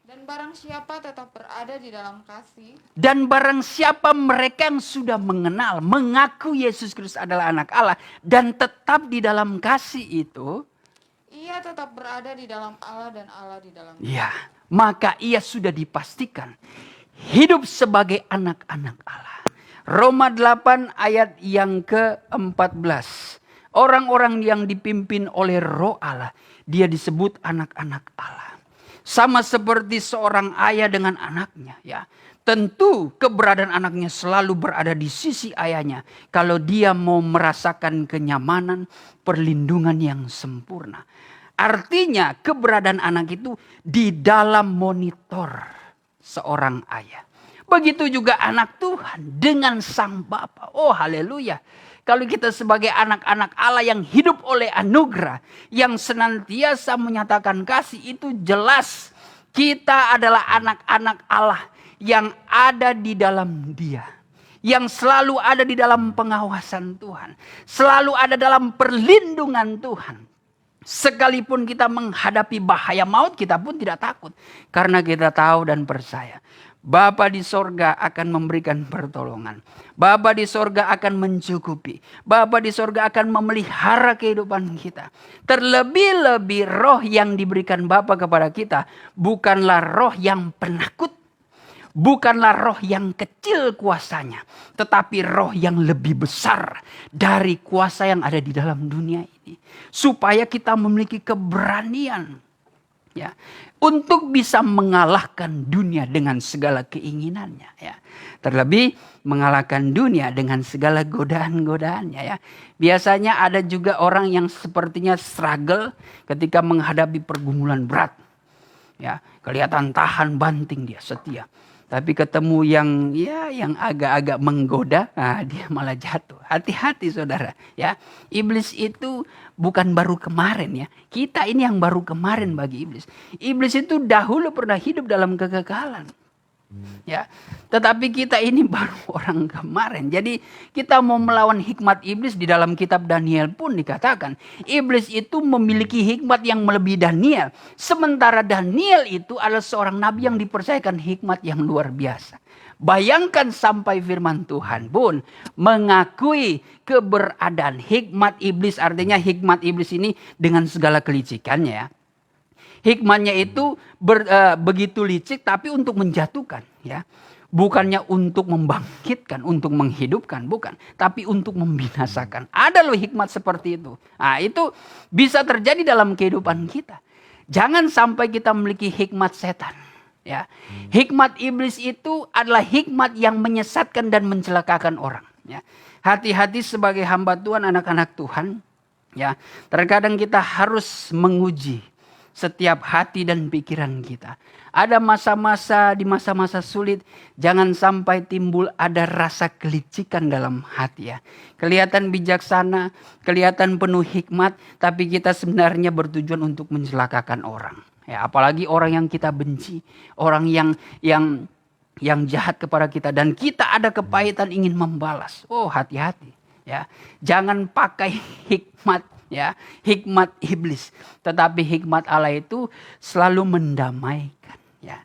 Dan barang siapa tetap berada di dalam kasih, Dan barang siapa mereka yang sudah mengenal, mengaku Yesus Kristus adalah anak Allah, dan tetap di dalam kasih itu, ia tetap berada di dalam Allah dan Allah di dalam ya, maka ia sudah dipastikan hidup sebagai anak-anak Allah. Roma 8 ayat yang ke-14. Orang-orang yang dipimpin oleh Roh Allah, dia disebut anak-anak Allah. Sama seperti seorang ayah dengan anaknya, ya. Tentu keberadaan anaknya selalu berada di sisi ayahnya kalau dia mau merasakan kenyamanan, perlindungan yang sempurna. Artinya keberadaan anak itu di dalam monitor seorang ayah. Begitu juga anak Tuhan dengan sang Bapa. Oh haleluya. Kalau kita sebagai anak-anak Allah yang hidup oleh anugerah, yang senantiasa menyatakan kasih, itu jelas kita adalah anak-anak Allah yang ada di dalam Dia. Yang selalu ada di dalam pengawasan Tuhan. Selalu ada dalam perlindungan Tuhan. Sekalipun kita menghadapi bahaya maut, kita pun tidak takut. Karena kita tahu dan percaya Bapa di sorga akan memberikan pertolongan. Bapa di sorga akan mencukupi. Bapa di sorga akan memelihara kehidupan kita. Terlebih-lebih roh yang diberikan Bapa kepada kita bukanlah roh yang penakut. Bukanlah roh yang kecil kuasanya. Tetapi roh yang lebih besar dari kuasa yang ada di dalam dunia ini. Supaya kita memiliki keberanian. Ya, untuk bisa mengalahkan dunia dengan segala keinginannya, ya. Terlebih mengalahkan dunia dengan segala godaan-godaannya, ya. Biasanya ada juga orang yang sepertinya struggle ketika menghadapi pergumulan berat. Ya, kelihatan tahan banting dia, setia. Tapi ketemu yang agak-agak menggoda, dia malah jatuh. Hati-hati saudara, ya. Iblis itu bukan baru kemarin, ya. Kita ini yang baru kemarin bagi iblis. Iblis itu dahulu pernah hidup dalam kekekalan. Ya, tetapi kita ini baru orang kemarin. Jadi kita mau melawan hikmat iblis. Di dalam kitab Daniel pun dikatakan iblis itu memiliki hikmat yang melebihi Daniel. Sementara Daniel itu adalah seorang nabi yang dipercayakan hikmat yang luar biasa. Bayangkan sampai firman Tuhan pun mengakui keberadaan hikmat iblis. Artinya hikmat iblis ini dengan segala kelicikannya, ya. Hikmatnya itu begitu licik tapi untuk menjatuhkan, ya. Bukannya untuk membangkitkan, untuk menghidupkan, bukan. Tapi untuk membinasakan. Ada loh hikmat seperti itu. Nah, itu bisa terjadi dalam kehidupan kita. Jangan sampai kita memiliki hikmat setan, ya. Hikmat iblis itu adalah hikmat yang menyesatkan dan mencelakakan orang, ya. Hati-hati sebagai hamba Tuhan, anak-anak Tuhan, ya. Terkadang kita harus menguji setiap hati dan pikiran kita. Ada di masa-masa sulit, jangan sampai timbul ada rasa kelicikan dalam hati, ya. Kelihatan bijaksana, kelihatan penuh hikmat, tapi kita sebenarnya bertujuan untuk mencelakakan orang. Ya, apalagi orang yang kita benci, orang yang jahat kepada kita, dan kita ada kepahitan ingin membalas. Oh, hati-hati, ya. Jangan pakai hikmat, ya, hikmat iblis, tetapi hikmat Allah itu selalu mendamaikan, ya.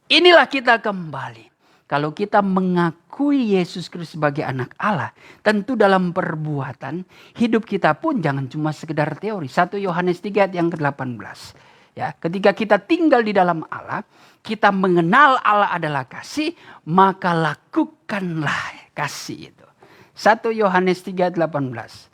Inilah kita kembali. Kalau kita mengakui Yesus Kristus sebagai anak Allah, tentu dalam perbuatan hidup kita pun jangan cuma sekedar teori. 1 Yohanes 3 ayat yang ke-18. Ya, ketika kita tinggal di dalam Allah, kita mengenal Allah adalah kasih, maka lakukanlah kasih itu. 1 Yohanes 3 ayat 18.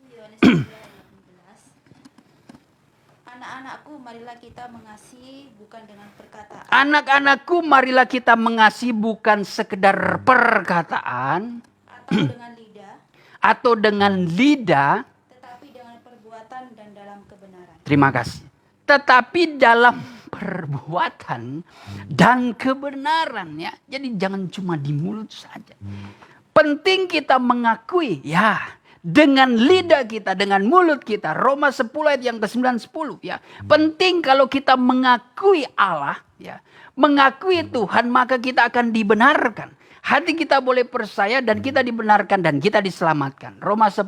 Yohanes 3 ayat 18. Anak-anakku, marilah kita mengasihi bukan dengan perkataan. Anak-anakku, marilah kita mengasihi bukan sekedar perkataan Atau dengan lidah. Atau dengan lidah. Tetapi dengan perbuatan dan dalam kebenaran. Terima kasih. Tetapi dalam perbuatan dan kebenaran, ya. Jadi jangan cuma di mulut saja. Penting kita mengakui, ya. Dengan lidah kita, dengan mulut kita. Roma 10 ayat yang ke-9, 10, ya. Penting kalau kita mengakui Allah, ya, mengakui Tuhan, maka kita akan dibenarkan. Hati kita boleh percaya dan kita dibenarkan dan kita diselamatkan. Roma 10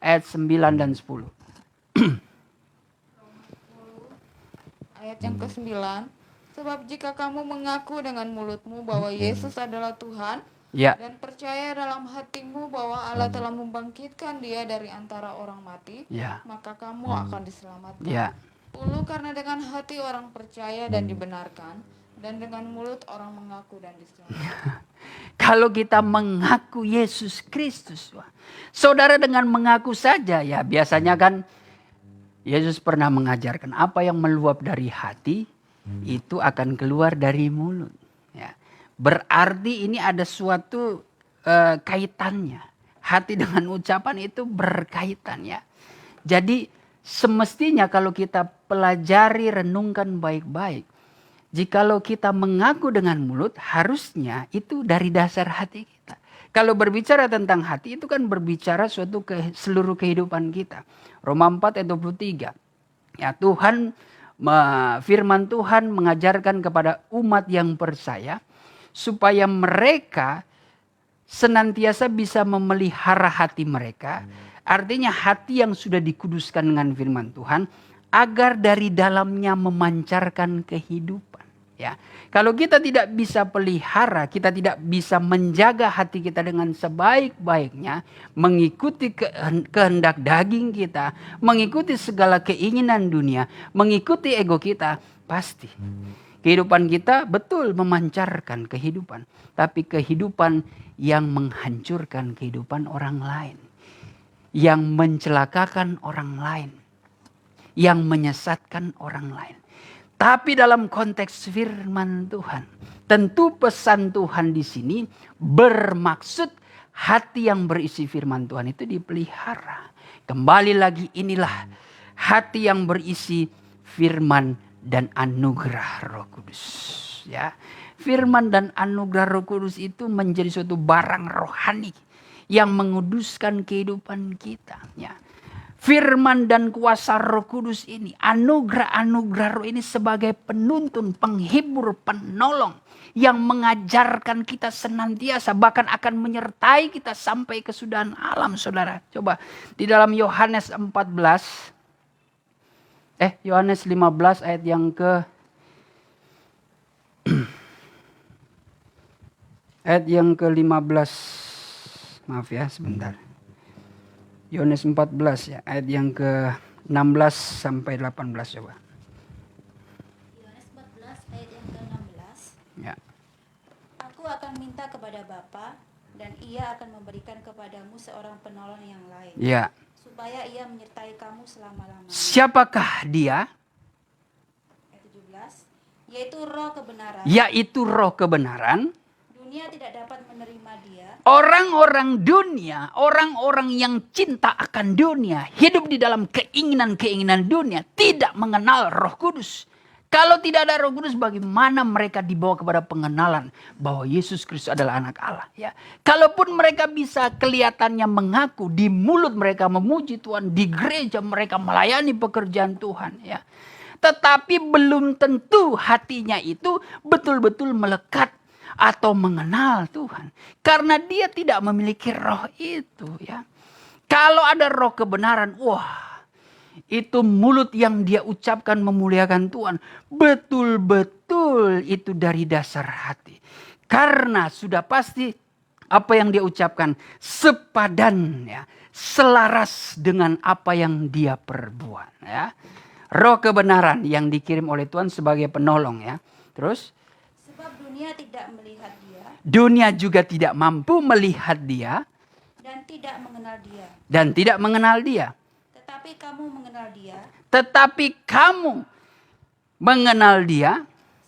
ayat 9 dan 10. Ayat yang ke-9. Sebab jika kamu mengaku dengan mulutmu bahwa Yesus adalah Tuhan, Ya, dan percaya dalam hatimu bahwa Allah telah membangkitkan dia dari antara orang mati, ya, maka kamu akan diselamatkan. ya. Ulu karena dengan hati orang percaya dan dibenarkan, dan dengan mulut orang mengaku dan diselamatkan. Kalau kita mengaku Yesus Kristus, wah, saudara dengan mengaku saja ya, biasanya kan Yesus pernah mengajarkan apa yang meluap dari hati itu akan keluar dari mulut. Ya. Berarti ini ada suatu kaitannya. Hati dengan ucapan itu berkaitan ya. Jadi semestinya kalau kita pelajari, renungkan baik-baik. Jikalau kita mengaku dengan mulut, harusnya itu dari dasar hati kita. Kalau berbicara tentang hati, itu kan berbicara suatu seluruh kehidupan kita. Roma 4 ayat 23. Ya, firman Tuhan mengajarkan kepada umat yang percaya, supaya mereka senantiasa bisa memelihara hati mereka. Artinya hati yang sudah dikuduskan dengan firman Tuhan, agar dari dalamnya memancarkan kehidupan. Ya, kalau kita tidak bisa pelihara, kita tidak bisa menjaga hati kita dengan sebaik-baiknya, mengikuti kehendak daging kita, mengikuti segala keinginan dunia, mengikuti ego kita, pasti kehidupan kita betul memancarkan kehidupan, tapi kehidupan yang menghancurkan kehidupan orang lain, yang mencelakakan orang lain, yang menyesatkan orang lain. Tapi dalam konteks firman Tuhan, tentu pesan Tuhan di sini bermaksud hati yang berisi firman Tuhan itu dipelihara. Kembali lagi, inilah hati yang berisi firman dan anugerah Roh Kudus. Ya, firman dan anugerah Roh Kudus itu menjadi suatu barang rohani yang menguduskan kehidupan kita. Ya. Firman dan kuasa Roh Kudus ini, anugerah-anugerah Roh ini sebagai penuntun, penghibur, penolong yang mengajarkan kita senantiasa, bahkan akan menyertai kita sampai kesudahan alam, saudara. Coba di dalam Yohanes 15 ayat yang ke ayat yang ke-15. Maaf ya, sebentar. Yohanes 14 ya, ayat yang ke-16 sampai 18 coba. Yohanes 14 ayat yang ke-16. Ya. Aku akan minta kepada Bapa, dan ia akan memberikan kepadamu seorang penolong yang lain, Ya. supaya ia menyertai kamu selama-lamanya. Siapakah dia? Ayat 17. Yaitu roh kebenaran. Yaitu roh kebenaran. Dunia tidak dapat menerima dia, Orang-orang dunia, orang-orang yang cinta akan dunia, hidup di dalam keinginan-keinginan dunia, tidak mengenal Roh Kudus. Kalau tidak ada Roh Kudus, bagaimana mereka dibawa kepada pengenalan bahwa Yesus Kristus adalah anak Allah? Ya. Kalaupun mereka bisa kelihatannya mengaku, di mulut mereka memuji Tuhan, di gereja mereka melayani pekerjaan Tuhan. Ya. Tetapi belum tentu hatinya itu betul-betul melekat atau mengenal Tuhan. Karena dia tidak memiliki roh itu. Ya. Kalau ada roh kebenaran, wah, itu mulut yang dia ucapkan memuliakan Tuhan, betul-betul itu dari dasar hati. Karena sudah pasti apa yang dia ucapkan sepadan, ya, selaras dengan apa yang dia perbuat. Ya. Roh kebenaran yang dikirim oleh Tuhan sebagai penolong. Ya. Terus? sebab dunia tidak melihat dia, Dunia juga tidak mampu melihat dia dan tidak mengenal dia. dan tidak mengenal dia. Tetapi kamu mengenal dia, Tetapi kamu mengenal dia.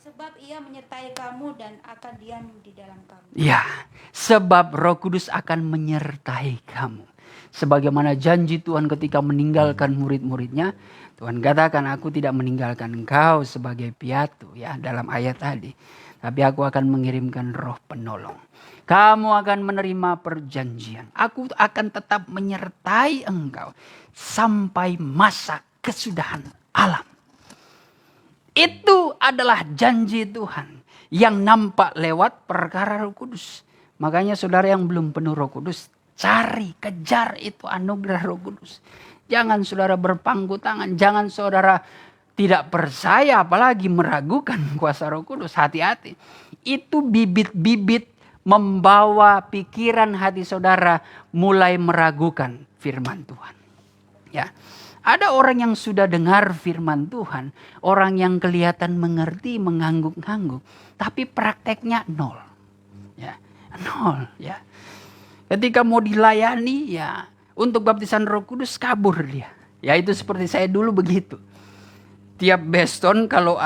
sebab ia menyertai kamu dan akan diam di dalam kamu. Ya, sebab Roh Kudus akan menyertai kamu. Sebagaimana janji Tuhan ketika meninggalkan murid-muridnya. Tuhan katakan, aku tidak meninggalkan engkau sebagai piatu, ya, dalam ayat tadi. Tapi aku akan mengirimkan roh penolong. Kamu akan menerima perjanjian. Aku akan tetap menyertai engkau sampai masa kesudahan alam. Itu adalah janji Tuhan yang nampak lewat perkara Roh Kudus. Makanya saudara yang belum penuh Roh Kudus, cari, kejar itu anugerah Roh Kudus. Jangan saudara berpangku tangan, jangan saudara tidak percaya apalagi meragukan kuasa Roh Kudus, hati-hati. Itu bibit-bibit membawa pikiran hati saudara mulai meragukan firman Tuhan. Ya. Ada orang yang sudah dengar firman Tuhan, orang yang kelihatan mengerti, mengangguk-angguk, tapi prakteknya nol. Ya, nol, ya. Ketika mau dilayani, ya, untuk baptisan Roh Kudus kabur dia. Ya, itu seperti saya dulu begitu. Tiap Beston kalau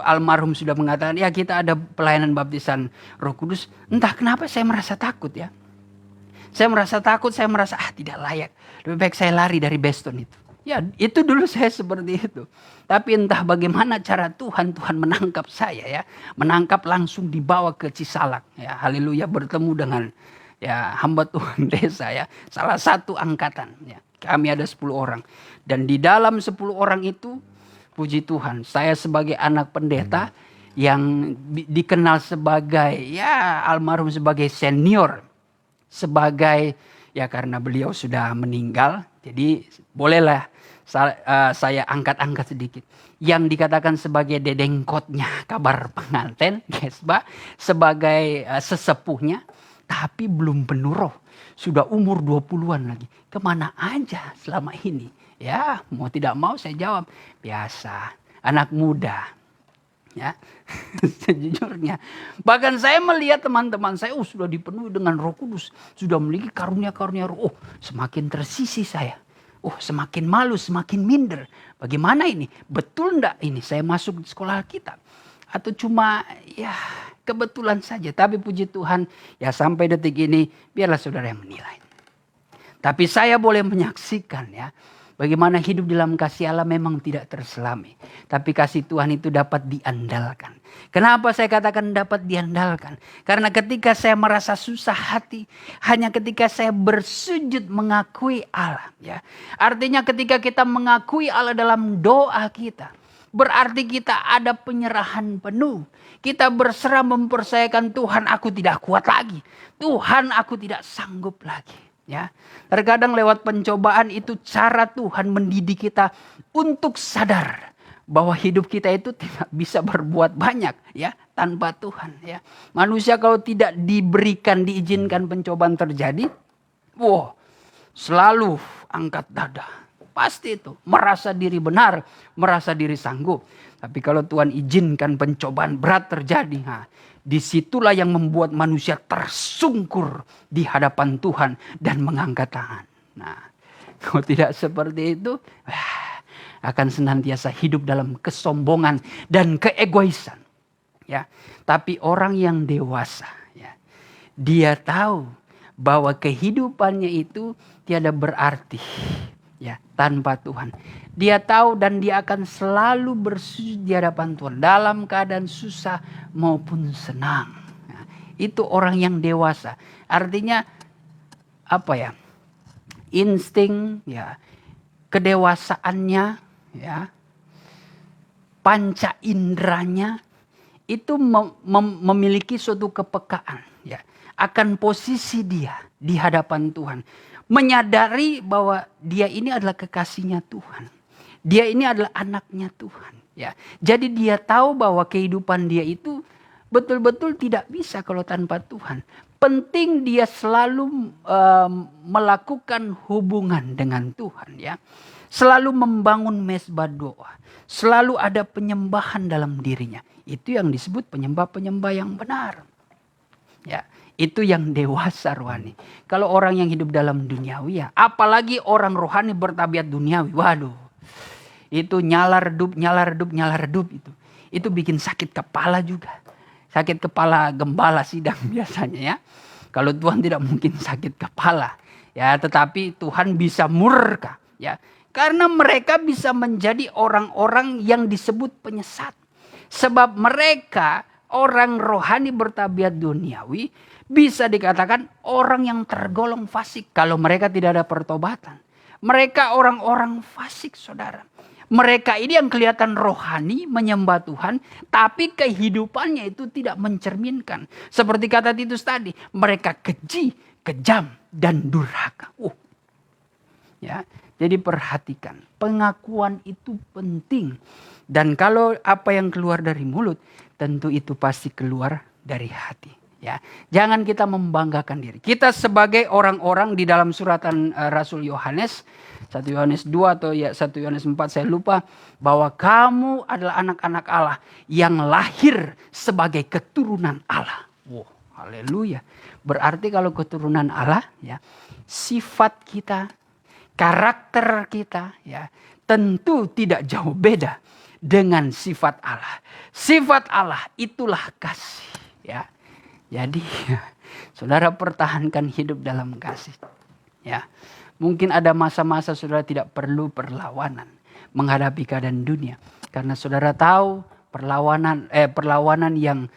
almarhum sudah mengatakan, ya kita ada pelayanan baptisan Roh Kudus, entah kenapa saya merasa takut, ya. Saya merasa takut, saya merasa tidak layak. Lebih baik saya lari dari Beston itu. Ya, itu dulu saya seperti itu. Tapi entah bagaimana cara Tuhan menangkap saya, ya. Menangkap langsung dibawa ke Cisalak, ya. Haleluya, bertemu dengan ya hamba Tuhan desa, ya. Salah satu angkatan, ya. Kami ada 10 orang. Dan di dalam 10 orang itu, puji Tuhan, saya sebagai anak pendeta yang dikenal sebagai ya almarhum sebagai senior, sebagai ya karena beliau sudah meninggal, jadi bolehlah saya angkat-angkat sedikit. Yang dikatakan sebagai dedengkotnya kabar pengantin, Gesba, sebagai sesepuhnya, tapi belum penuh roh. Sudah umur 20-an lagi. Kemana aja selama ini? Ya, mau tidak mau saya jawab, biasa, anak muda. Ya, sejujurnya. Bahkan saya melihat teman-teman saya sudah dipenuhi dengan Roh Kudus, sudah memiliki karunia-karunia roh. Semakin tersisi saya. Semakin malu, semakin minder. Bagaimana ini? Betul enggak ini saya masuk di sekolah kita? Atau cuma ya kebetulan saja. Tapi puji Tuhan, ya sampai detik ini biarlah saudara yang menilai. Tapi saya boleh menyaksikan, ya, bagaimana hidup dalam kasih Allah memang tidak terselami. Tapi kasih Tuhan itu dapat diandalkan. Kenapa saya katakan dapat diandalkan? Karena ketika saya merasa susah hati, hanya ketika saya bersujud mengakui Allah. Ya. Artinya ketika kita mengakui Allah dalam doa kita, berarti kita ada penyerahan penuh. Kita berserah mempercayakan Tuhan, aku tidak kuat lagi. Tuhan, aku tidak sanggup lagi. Ya, terkadang lewat pencobaan itu cara Tuhan mendidik kita untuk sadar bahwa hidup kita itu tidak bisa berbuat banyak, ya, tanpa Tuhan, ya. Manusia kalau tidak diizinkan pencobaan terjadi, selalu angkat dada. Pasti itu merasa diri benar, merasa diri sanggup. Tapi kalau Tuhan izinkan pencobaan berat terjadi, disitulah yang membuat manusia tersungkur di hadapan Tuhan dan mengangkat tangan. Nah, kalau tidak seperti itu, akan senantiasa hidup dalam kesombongan dan keegoisan. Ya, tapi orang yang dewasa, ya, dia tahu bahwa kehidupannya itu tiada berarti, ya, tanpa Tuhan. Dia tahu dan dia akan selalu bersujud di hadapan Tuhan dalam keadaan susah maupun senang. Nah, itu orang yang dewasa. Artinya apa ya? Insting, ya, kedewasaannya, ya, panca inderanya itu memiliki suatu kepekaan, ya, akan posisi dia di hadapan Tuhan. Menyadari bahwa dia ini adalah kekasihnya Tuhan. Dia ini adalah anaknya Tuhan. Ya. Jadi dia tahu bahwa kehidupan dia itu betul-betul tidak bisa kalau tanpa Tuhan. Penting dia selalu melakukan hubungan dengan Tuhan. Ya. Selalu membangun mezbah doa. Selalu ada penyembahan dalam dirinya. Itu yang disebut penyembah-penyembah yang benar. Ya. Itu yang dewasa rohani. Kalau orang yang hidup dalam duniawi, ya, apalagi orang rohani bertabiat duniawi, waduh. Itu nyala redup itu. Itu bikin sakit kepala juga. Sakit kepala gembala sidang biasanya, ya. Kalau Tuhan tidak mungkin sakit kepala, ya, tetapi Tuhan bisa murka, ya. Karena mereka bisa menjadi orang-orang yang disebut penyesat. Sebab mereka orang rohani bertabiat duniawi bisa dikatakan orang yang tergolong fasik kalau mereka tidak ada pertobatan. Mereka orang-orang fasik, saudara. Mereka ini yang kelihatan rohani menyembah Tuhan, tapi kehidupannya itu tidak mencerminkan. Seperti kata Titus tadi, mereka keji, kejam, dan durhaka. Ya, Jadi perhatikan, pengakuan itu penting. Dan kalau apa yang keluar dari mulut, tentu itu pasti keluar dari hati. Ya, jangan kita membanggakan diri. Kita sebagai orang-orang di dalam suratan Rasul Yohanes, 1 Yohanes 2 atau ya 1 Yohanes 4 saya lupa, bahwa kamu adalah anak-anak Allah yang lahir sebagai keturunan Allah. Wow, haleluya. Berarti kalau keturunan Allah, ya, sifat kita, karakter kita, ya, tentu tidak jauh beda dengan sifat Allah. Sifat Allah itulah kasih, ya. Jadi saudara pertahankan hidup dalam kasih, ya. Mungkin ada masa-masa saudara tidak perlu perlawanan menghadapi keadaan dunia, karena saudara tahu perlawanan yang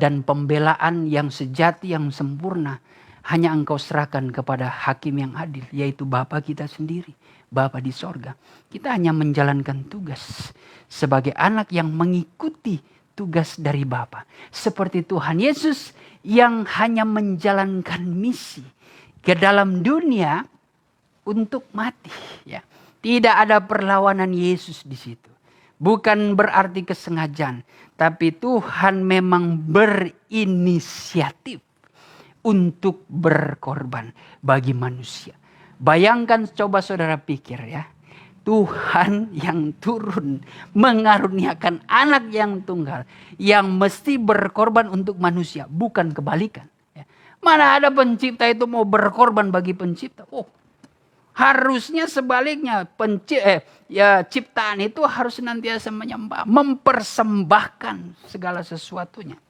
dan pembelaan yang sejati, yang sempurna, hanya engkau serahkan kepada hakim yang adil, yaitu Bapa kita sendiri, Bapa di sorga. Kita hanya menjalankan tugas sebagai anak yang mengikuti tugas dari Bapa. Seperti Tuhan Yesus yang hanya menjalankan misi ke dalam dunia untuk mati. Ya. Tidak ada perlawanan Yesus di situ. Bukan berarti kesengajaan, tapi Tuhan memang berinisiatif untuk berkorban bagi manusia. Bayangkan, coba saudara pikir ya. Tuhan yang turun mengaruniakan anak yang tunggal yang mesti berkorban untuk manusia, bukan kebalikan. Ya. Mana ada pencipta itu mau berkorban bagi pencipta? Oh, harusnya sebaliknya, ciptaan itu harus senantiasa menyembah, mempersembahkan segala sesuatunya.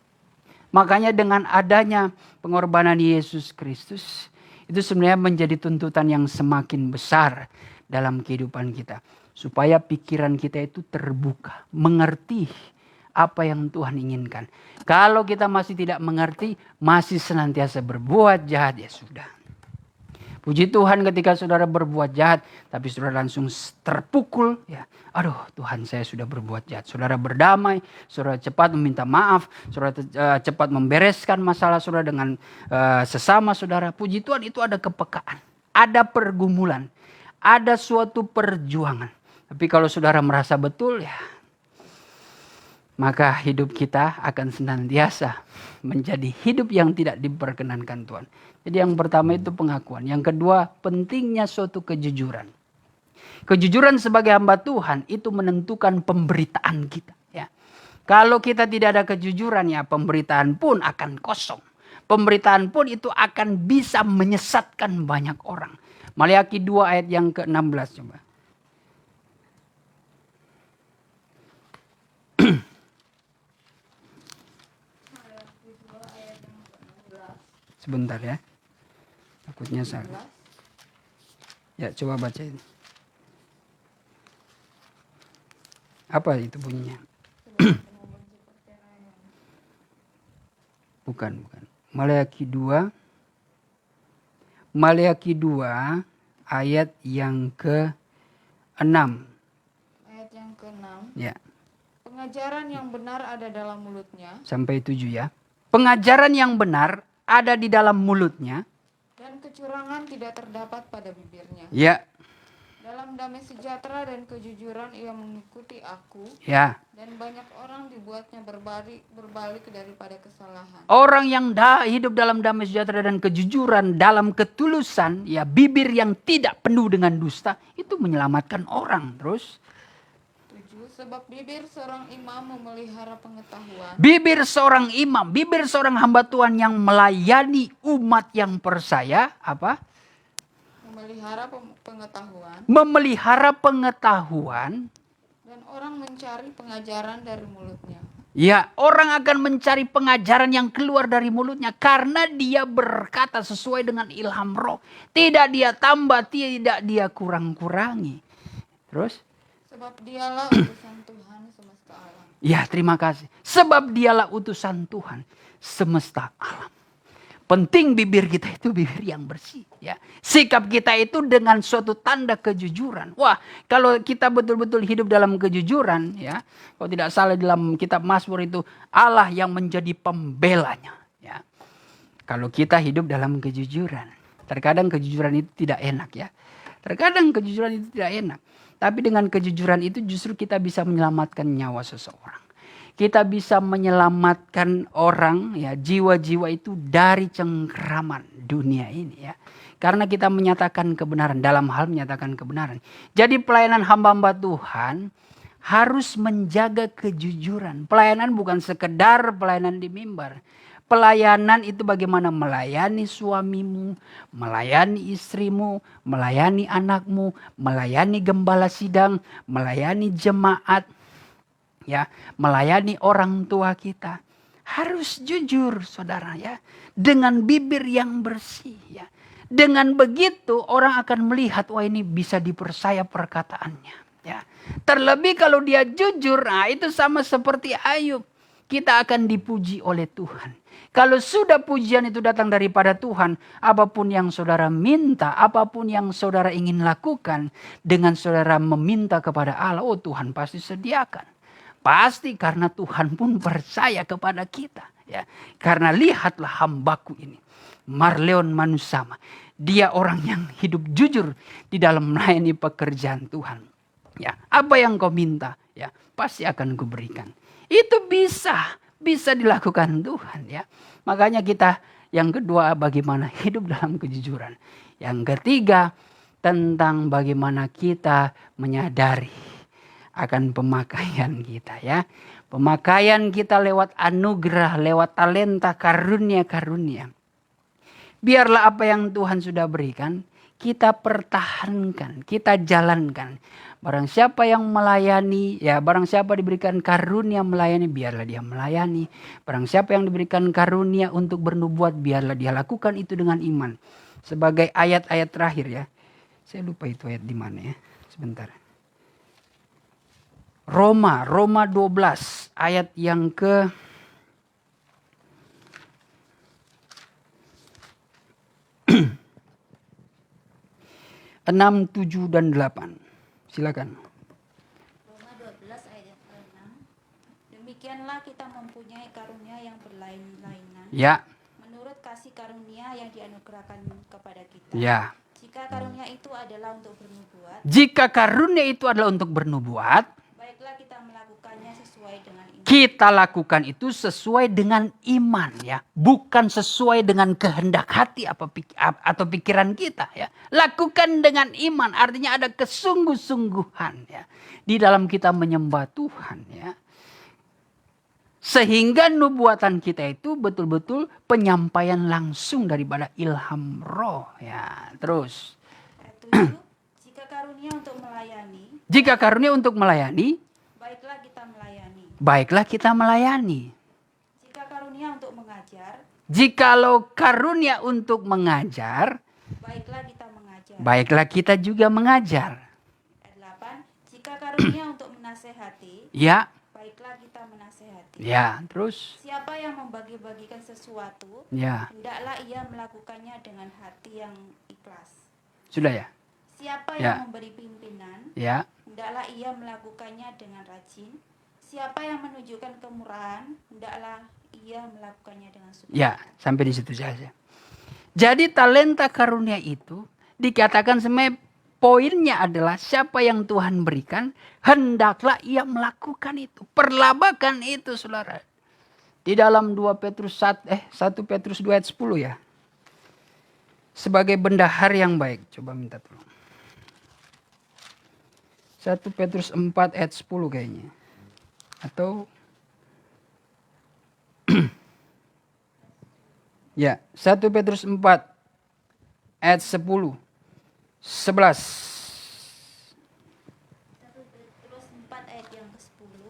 Makanya dengan adanya pengorbanan Yesus Kristus, itu sebenarnya menjadi tuntutan yang semakin besar dalam kehidupan kita. Supaya pikiran kita itu terbuka, mengerti apa yang Tuhan inginkan. Kalau kita masih tidak mengerti, masih senantiasa berbuat jahat, ya sudah. Puji Tuhan ketika saudara berbuat jahat, tapi saudara langsung terpukul. Ya, aduh Tuhan, saya sudah berbuat jahat. Saudara berdamai, saudara cepat meminta maaf, saudara cepat membereskan masalah saudara dengan sesama saudara. Puji Tuhan, itu ada kepekaan, ada pergumulan, ada suatu perjuangan. Tapi kalau saudara merasa betul, ya, maka hidup kita akan senantiasa menjadi hidup yang tidak diperkenankan Tuhan. Jadi yang pertama itu pengakuan. Yang kedua, pentingnya suatu kejujuran. Kejujuran sebagai hamba Tuhan itu menentukan pemberitaan kita. Ya. Kalau kita tidak ada kejujuran, ya pemberitaan pun akan kosong. Pemberitaan pun itu akan bisa menyesatkan banyak orang. Maliaki 2 ayat yang ke-16 coba. Sebentar ya. Takutnya salah. Ya, coba bacain. Apa itu bunyinya? Bukan. Maliaki 2 ayat yang ke-6. Ayat yang ke-6. Ya. Pengajaran yang benar ada dalam mulutnya. Sampai 7 ya. Pengajaran yang benar ada di dalam mulutnya. Dan kecurangan tidak terdapat pada bibirnya. Ya. Dalam damai sejahtera dan kejujuran ia mengikuti aku. Ya. Dan banyak orang dibuatnya berbalik daripada kesalahan. Orang yang hidup dalam damai sejahtera dan kejujuran, dalam ketulusan, ya bibir yang tidak penuh dengan dusta, itu menyelamatkan orang. Terus 7. Sebab bibir seorang imam memelihara pengetahuan. bibir seorang imam, bibir seorang hamba Tuhan yang melayani umat yang percaya, apa? Memelihara pengetahuan. Dan orang mencari pengajaran dari mulutnya. Ya, orang akan mencari pengajaran yang keluar dari mulutnya karena dia berkata sesuai dengan ilham Roh. Tidak dia tambah, tidak dia kurang-kurangi. Terus? Sebab dialah utusan Tuhan semesta alam. Ya, terima kasih. Sebab dialah utusan Tuhan semesta alam. Penting bibir kita itu bibir yang bersih. Ya. Sikap kita itu dengan suatu tanda kejujuran. Wah, kalau kita betul-betul hidup dalam kejujuran, ya, kalau tidak salah dalam kitab Mazmur itu Allah yang menjadi pembelanya. Ya. Kalau kita hidup dalam kejujuran, terkadang kejujuran itu tidak enak ya. Terkadang kejujuran itu tidak enak. Tapi dengan kejujuran itu justru kita bisa menyelamatkan nyawa seseorang. Kita bisa menyelamatkan orang, ya, jiwa-jiwa itu dari cengkraman dunia ini, ya. Karena kita menyatakan kebenaran, dalam hal menyatakan kebenaran. Jadi pelayanan hamba-hamba Tuhan harus menjaga kejujuran. Pelayanan bukan sekedar pelayanan di mimbar. Pelayanan itu bagaimana melayani suamimu, melayani istrimu, melayani anakmu, melayani gembala sidang, melayani jemaat, ya, melayani orang tua kita. Harus jujur, saudara, ya, dengan bibir yang bersih, ya. Dengan begitu orang akan melihat, wah, ini bisa dipercaya perkataannya, ya. Terlebih kalau dia jujur, nah itu sama seperti Ayub. Kita akan dipuji oleh Tuhan. Kalau sudah pujian itu datang daripada Tuhan, apapun yang saudara minta, apapun yang saudara ingin lakukan, dengan saudara meminta kepada Allah, oh Tuhan pasti sediakan. Pasti, karena Tuhan pun percaya kepada kita, ya. Karena lihatlah hambaku ini, Marleon Manusama. Dia orang yang hidup jujur di dalam melayani pekerjaan Tuhan. Ya, apa yang kau minta, ya, pasti akan kuberikan. Itu bisa dilakukan Tuhan, ya. Makanya kita yang kedua, bagaimana hidup dalam kejujuran. Yang ketiga, tentang bagaimana kita menyadari akan pemakaian kita, ya. Pemakaian kita lewat anugerah, lewat talenta, karunia-karunia. Biarlah apa yang Tuhan sudah berikan, kita pertahankan, kita jalankan. Barang siapa yang melayani, ya, barang siapa diberikan karunia melayani, biarlah dia melayani. Barang siapa yang diberikan karunia untuk bernubuat, biarlah dia lakukan itu dengan iman. Sebagai ayat-ayat terakhir, ya. Saya lupa itu ayat di mana, ya. Sebentar. Roma 12 ayat yang ke 6, 7, dan 8. Silakan. Roma 12 ayat 6. Demikianlah kita mempunyai karunia yang berlain-lainan. Ya. Menurut kasih karunia yang dianugerahkan kepada kita. Ya. Jika karunia itu adalah untuk bernubuat. Jika karunia itu adalah untuk bernubuat, Baiklah kita melakukannya sesuai dengan iman. kita lakukan itu sesuai dengan iman, ya, bukan sesuai dengan kehendak hati atau pikiran kita, ya. Lakukan dengan iman, artinya ada kesungguh-sungguhan, ya, di dalam kita menyembah Tuhan, ya. Sehingga nubuatan kita itu betul-betul penyampaian langsung daripada ilham roh, ya. Terus Ayat 7. Jika karunia untuk melayani. jika karunia untuk melayani, Baiklah kita melayani. baiklah kita melayani. Jika karunia untuk mengajar. Jikalau karunia untuk mengajar, Baiklah kita mengajar. baiklah kita juga mengajar. Ayat 8. Jika karunia untuk menasehati. Ya, Baiklah kita menasehati. ya, terus. Siapa yang membagi-bagikan sesuatu, Ya, hendaklah ia melakukannya dengan hati yang ikhlas. sudah ya. Siapa Ya. yang memberi pimpinan, Ya, hendaklah ia melakukannya dengan rajin. Siapa yang menunjukkan kemurahan, hendaklah ia melakukannya dengan sukacita. ya, sampai di situ saja. Jadi talenta karunia itu dikatakan sebenarnya poinnya adalah siapa yang Tuhan berikan, hendaklah ia melakukan itu. Perlabakan itu, saudara. Di dalam 1 Petrus 2 ayat 10, ya. Sebagai bendahar yang baik. Coba minta tolong. 1 Petrus 4 ayat 10 kayaknya. Atau ya, 1 Petrus 4 ayat 10. 11. 1 Petrus 4 ayat yang ke-10.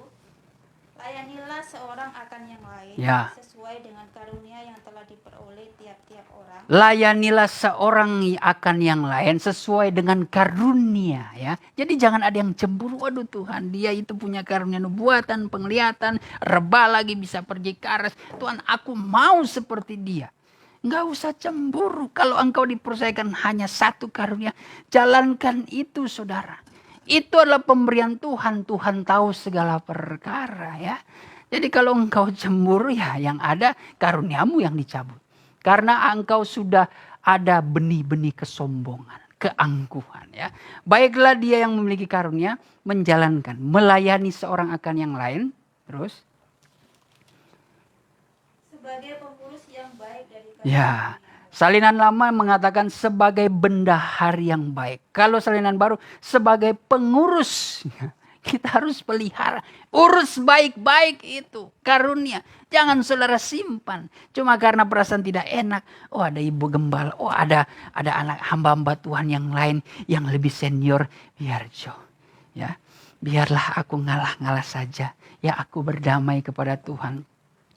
Layanilah seorang akan yang lain, Ya. sesuai dengan karunia yang telah diperoleh tiap-tiap orang. Layanilah seorang akan yang lain sesuai dengan karunia, ya. Jadi jangan ada yang cemburu. Waduh Tuhan, dia itu punya karunia nubuatan, penglihatan, reba lagi bisa pergi ke aras. Tuhan, aku mau seperti dia. Enggak usah cemburu. Kalau engkau dipercayakan hanya satu karunia, jalankan itu, saudara. Itu adalah pemberian Tuhan. Tuhan tahu segala perkara, ya. Jadi kalau engkau cemburu, ya yang ada karuniamu yang dicabut. Karena engkau sudah ada benih-benih kesombongan, keangkuhan ya. Baiklah dia yang memiliki karunia menjalankan, melayani seorang akan yang lain. Terus sebagai pengurus yang baik dari ya, salinan lama mengatakan sebagai bendahar yang baik. Kalau salinan baru sebagai pengurus. Kita harus pelihara, urus baik-baik itu karunia. Jangan saudara simpan cuma karena perasaan tidak enak. Oh ada ibu gembala, oh ada anak hamba-hamba Tuhan yang lain yang lebih senior. Biar ya, biarlah aku ngalah-ngalah saja. Ya aku berdamai kepada Tuhan.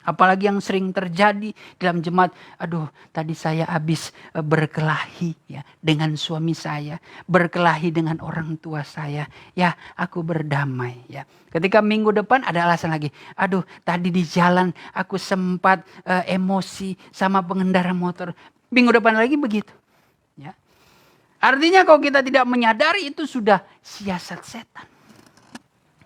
Apalagi yang sering terjadi dalam jemaat. Aduh, tadi saya habis berkelahi ya dengan suami saya, berkelahi dengan orang tua saya. Ya, aku berdamai ya. Ketika minggu depan ada alasan lagi. Aduh, tadi di jalan aku sempat emosi sama pengendara motor. Minggu depan lagi begitu. Ya. Artinya kalau kita tidak menyadari itu sudah siasat setan.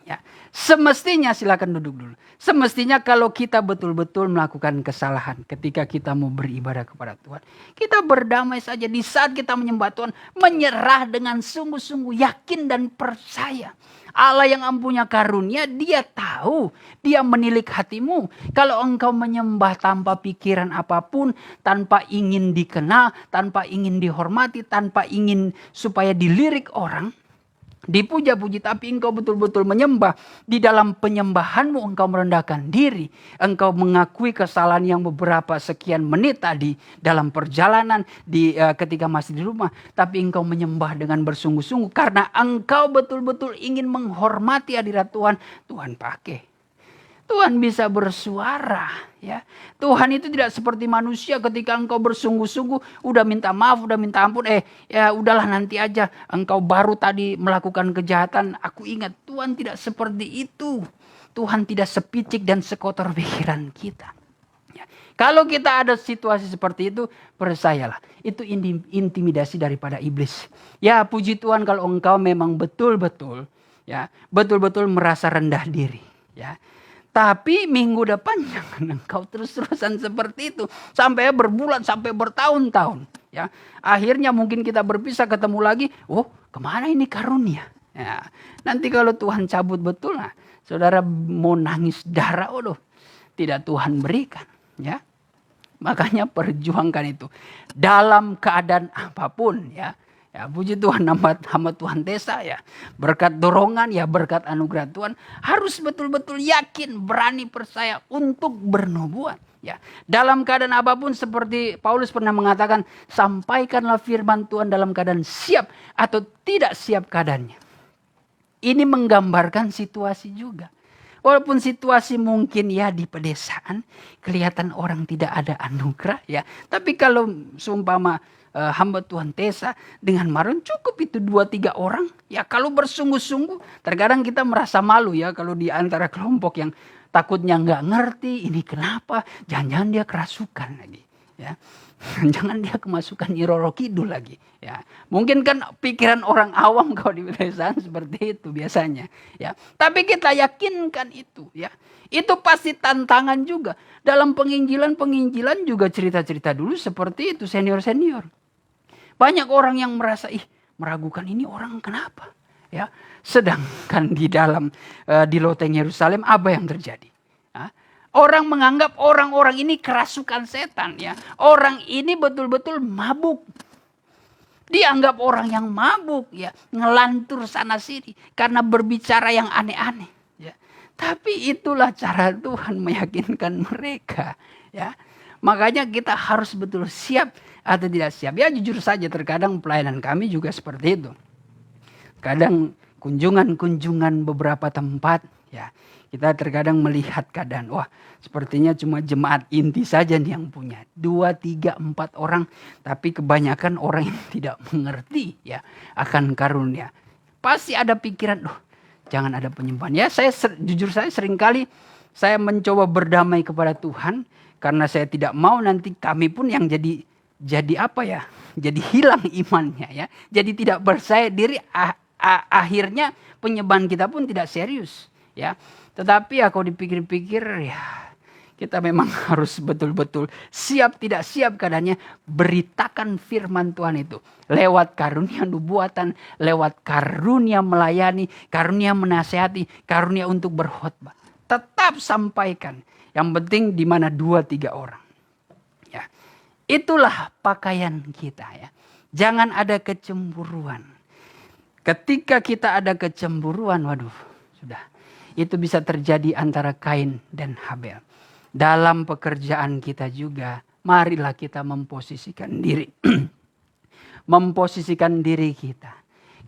Ya, semestinya silakan duduk dulu. Semestinya kalau kita betul-betul melakukan kesalahan ketika kita mau beribadah kepada Tuhan, kita berdamai saja di saat kita menyembah Tuhan, menyerah dengan sungguh-sungguh yakin dan percaya. Allah yang ampunya karunia, dia tahu, dia menilik hatimu. Kalau engkau menyembah tanpa pikiran apapun, tanpa ingin dikenal, tanpa ingin dihormati, tanpa ingin supaya dilirik orang, dipuja-puji, tapi engkau betul-betul menyembah. Di dalam penyembahanmu engkau merendahkan diri. Engkau mengakui kesalahan yang beberapa sekian menit tadi dalam perjalanan ketika masih di rumah. Tapi engkau menyembah dengan bersungguh-sungguh karena engkau betul-betul ingin menghormati hadirat Tuhan. Tuhan pakai. Tuhan bisa bersuara ya. Tuhan itu tidak seperti manusia ketika engkau bersungguh-sungguh udah minta maaf, udah minta ampun, ya udahlah nanti aja. Engkau baru tadi melakukan kejahatan, aku ingat. Tuhan tidak seperti itu. Tuhan tidak sepicik dan sekotor pikiran kita. Ya. Kalau kita ada situasi seperti itu, percayalah, itu intimidasi daripada iblis. Ya, puji Tuhan kalau engkau memang betul-betul merasa rendah diri, ya. Tapi minggu depan jangan engkau terus-terusan seperti itu. Sampai berbulan, sampai bertahun-tahun. Ya. Akhirnya mungkin kita berpisah ketemu lagi. Oh kemana ini karunia? Ya. Nanti kalau Tuhan cabut betul, nah, saudara mau nangis darah. Tidak Tuhan berikan. Ya. Makanya perjuangkan itu. Dalam keadaan apapun ya. Ya, puji Tuhan, hamba Tuhan Tesa ya. Berkat dorongan ya, berkat anugerah Tuhan, harus betul-betul yakin, berani, percaya untuk bernubuat. Ya, dalam keadaan apapun seperti Paulus pernah mengatakan, sampaikanlah firman Tuhan dalam keadaan siap atau tidak siap keadaannya. Ini menggambarkan situasi juga. Walaupun situasi mungkin ya di pedesaan, kelihatan orang tidak ada anugerah ya. Tapi kalau seumpama hamba Tuhan Tesa dengan Maron cukup itu 2-3 orang. Ya kalau bersungguh-sungguh, terkadang kita merasa malu ya kalau di antara kelompok yang takutnya nggak ngerti ini kenapa, jangan-jangan dia kerasukan lagi. Ya. Jangan dia kemasukan Nyi Roro Kidul lagi. Ya. Mungkin kan pikiran orang awam kalau di pedesaan seperti itu biasanya. Ya. Tapi kita yakinkan itu. Ya. Itu pasti tantangan juga. Dalam penginjilan juga cerita-cerita dulu seperti itu senior-senior. Banyak orang yang merasa meragukan ini orang kenapa? Ya. Sedangkan di dalam di loteng Yerusalem apa yang terjadi? Orang menganggap orang-orang ini kerasukan setan ya. Orang ini betul-betul mabuk. Dianggap orang yang mabuk ya, ngelantur sana sini karena berbicara yang aneh-aneh ya. Tapi itulah cara Tuhan meyakinkan mereka ya. Makanya kita harus betul siap atau tidak siap. Ya jujur saja terkadang pelayanan kami juga seperti itu. Kadang kunjungan beberapa tempat ya. Kita terkadang melihat keadaan, wah sepertinya cuma jemaat inti saja nih yang punya. 2, 3, 4 orang. Tapi kebanyakan orang yang tidak mengerti ya akan karunia. Pasti ada pikiran, jangan ada penyembahan. Ya jujur saya seringkali saya mencoba berdamai kepada Tuhan. Karena saya tidak mau nanti kami pun yang jadi apa ya? Jadi hilang imannya ya. Jadi tidak percaya diri. Akhirnya penyembahan kita pun tidak serius ya. Tetapi ya kalau dipikir-pikir ya Kita memang harus betul-betul siap tidak siap keadaannya beritakan firman Tuhan itu. Lewat karunia nubuatan, lewat karunia melayani, karunia menasihati, karunia untuk berkhotbah. Tetap sampaikan. Yang penting di mana 2-3 orang. Ya. Itulah pakaian kita ya. Jangan ada kecemburuan. Ketika kita ada kecemburuan, waduh, sudah. Itu bisa terjadi antara Kain dan Habel. Dalam pekerjaan kita juga, marilah kita memposisikan diri. Memposisikan diri kita.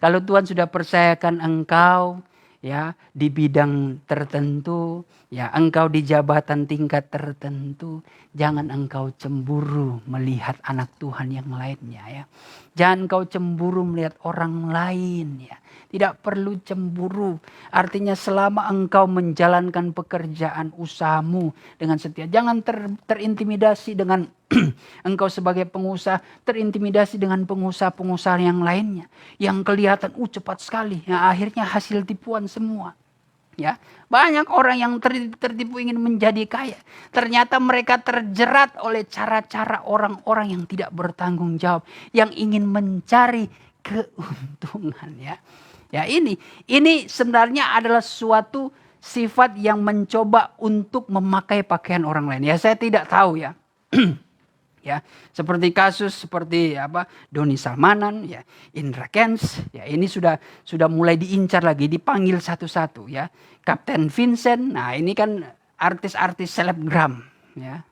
Kalau Tuhan sudah percayakan engkau ya di bidang tertentu, ya engkau di jabatan tingkat tertentu, jangan engkau cemburu melihat anak Tuhan yang lainnya ya. Jangan engkau cemburu melihat orang lain ya. Tidak perlu cemburu. Artinya selama engkau menjalankan pekerjaan usahamu dengan setia. Jangan terintimidasi dengan engkau sebagai pengusaha. Terintimidasi dengan pengusaha-pengusaha yang lainnya. Yang kelihatan cepat sekali. Ya, akhirnya hasil tipuan semua. Ya, banyak orang yang tertipu ingin menjadi kaya. Ternyata mereka terjerat oleh cara-cara orang-orang yang tidak bertanggung jawab. Yang ingin mencari keuntungan ya. Ya ini sebenarnya adalah suatu sifat yang mencoba untuk memakai pakaian orang lain. Ya saya tidak tahu ya. Ya, seperti kasus seperti Doni Salmanan, ya, Indra Kents, ya ini sudah mulai diincar lagi, dipanggil satu-satu ya. Kapten Vincent, nah ini kan artis-artis selebgram ya.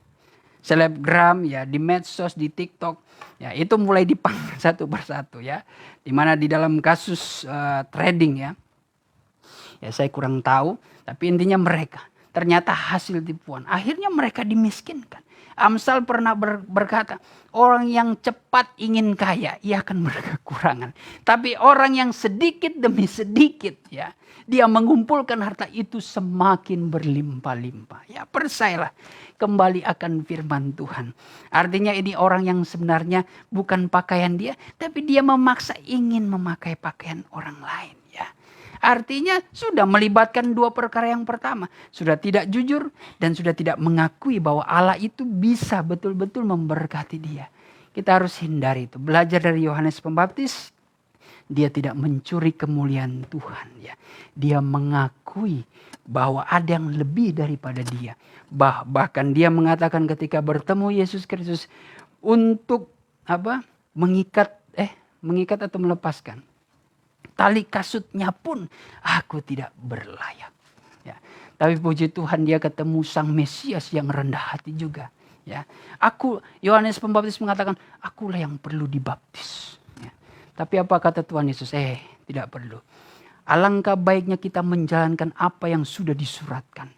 Selebgram ya di medsos, di TikTok, ya itu mulai dipanggil satu persatu ya. Dimana di dalam kasus trading ya. Ya saya kurang tahu, tapi intinya mereka ternyata hasil tipuan. Akhirnya mereka dimiskinkan. Amsal pernah berkata, orang yang cepat ingin kaya, ia akan berkekurangan. Tapi orang yang sedikit demi sedikit, ya, dia mengumpulkan harta itu semakin berlimpah-limpah. Ya, percayalah, kembali akan firman Tuhan. Artinya ini orang yang sebenarnya bukan pakaian dia, tapi dia memaksa ingin memakai pakaian orang lain. Ya. Artinya sudah melibatkan dua perkara yang pertama. Sudah tidak jujur dan sudah tidak mengakui bahwa Allah itu bisa betul-betul memberkati dia. Kita harus hindari itu. Belajar dari Yohanes Pembaptis. Dia tidak mencuri kemuliaan Tuhan. Ya. Dia mengakui bahwa ada yang lebih daripada dia. Bahkan dia mengatakan ketika bertemu Yesus Kristus. Untuk mengikat atau melepaskan. Tali kasutnya pun aku tidak berlayak. Ya. Tapi puji Tuhan dia ketemu Sang Mesias yang rendah hati juga. Ya. Yohanes Pembaptis mengatakan, akulah yang perlu dibaptis. Ya. Tapi apa kata Tuhan Yesus? Tidak perlu. Alangkah baiknya kita menjalankan apa yang sudah disuratkan.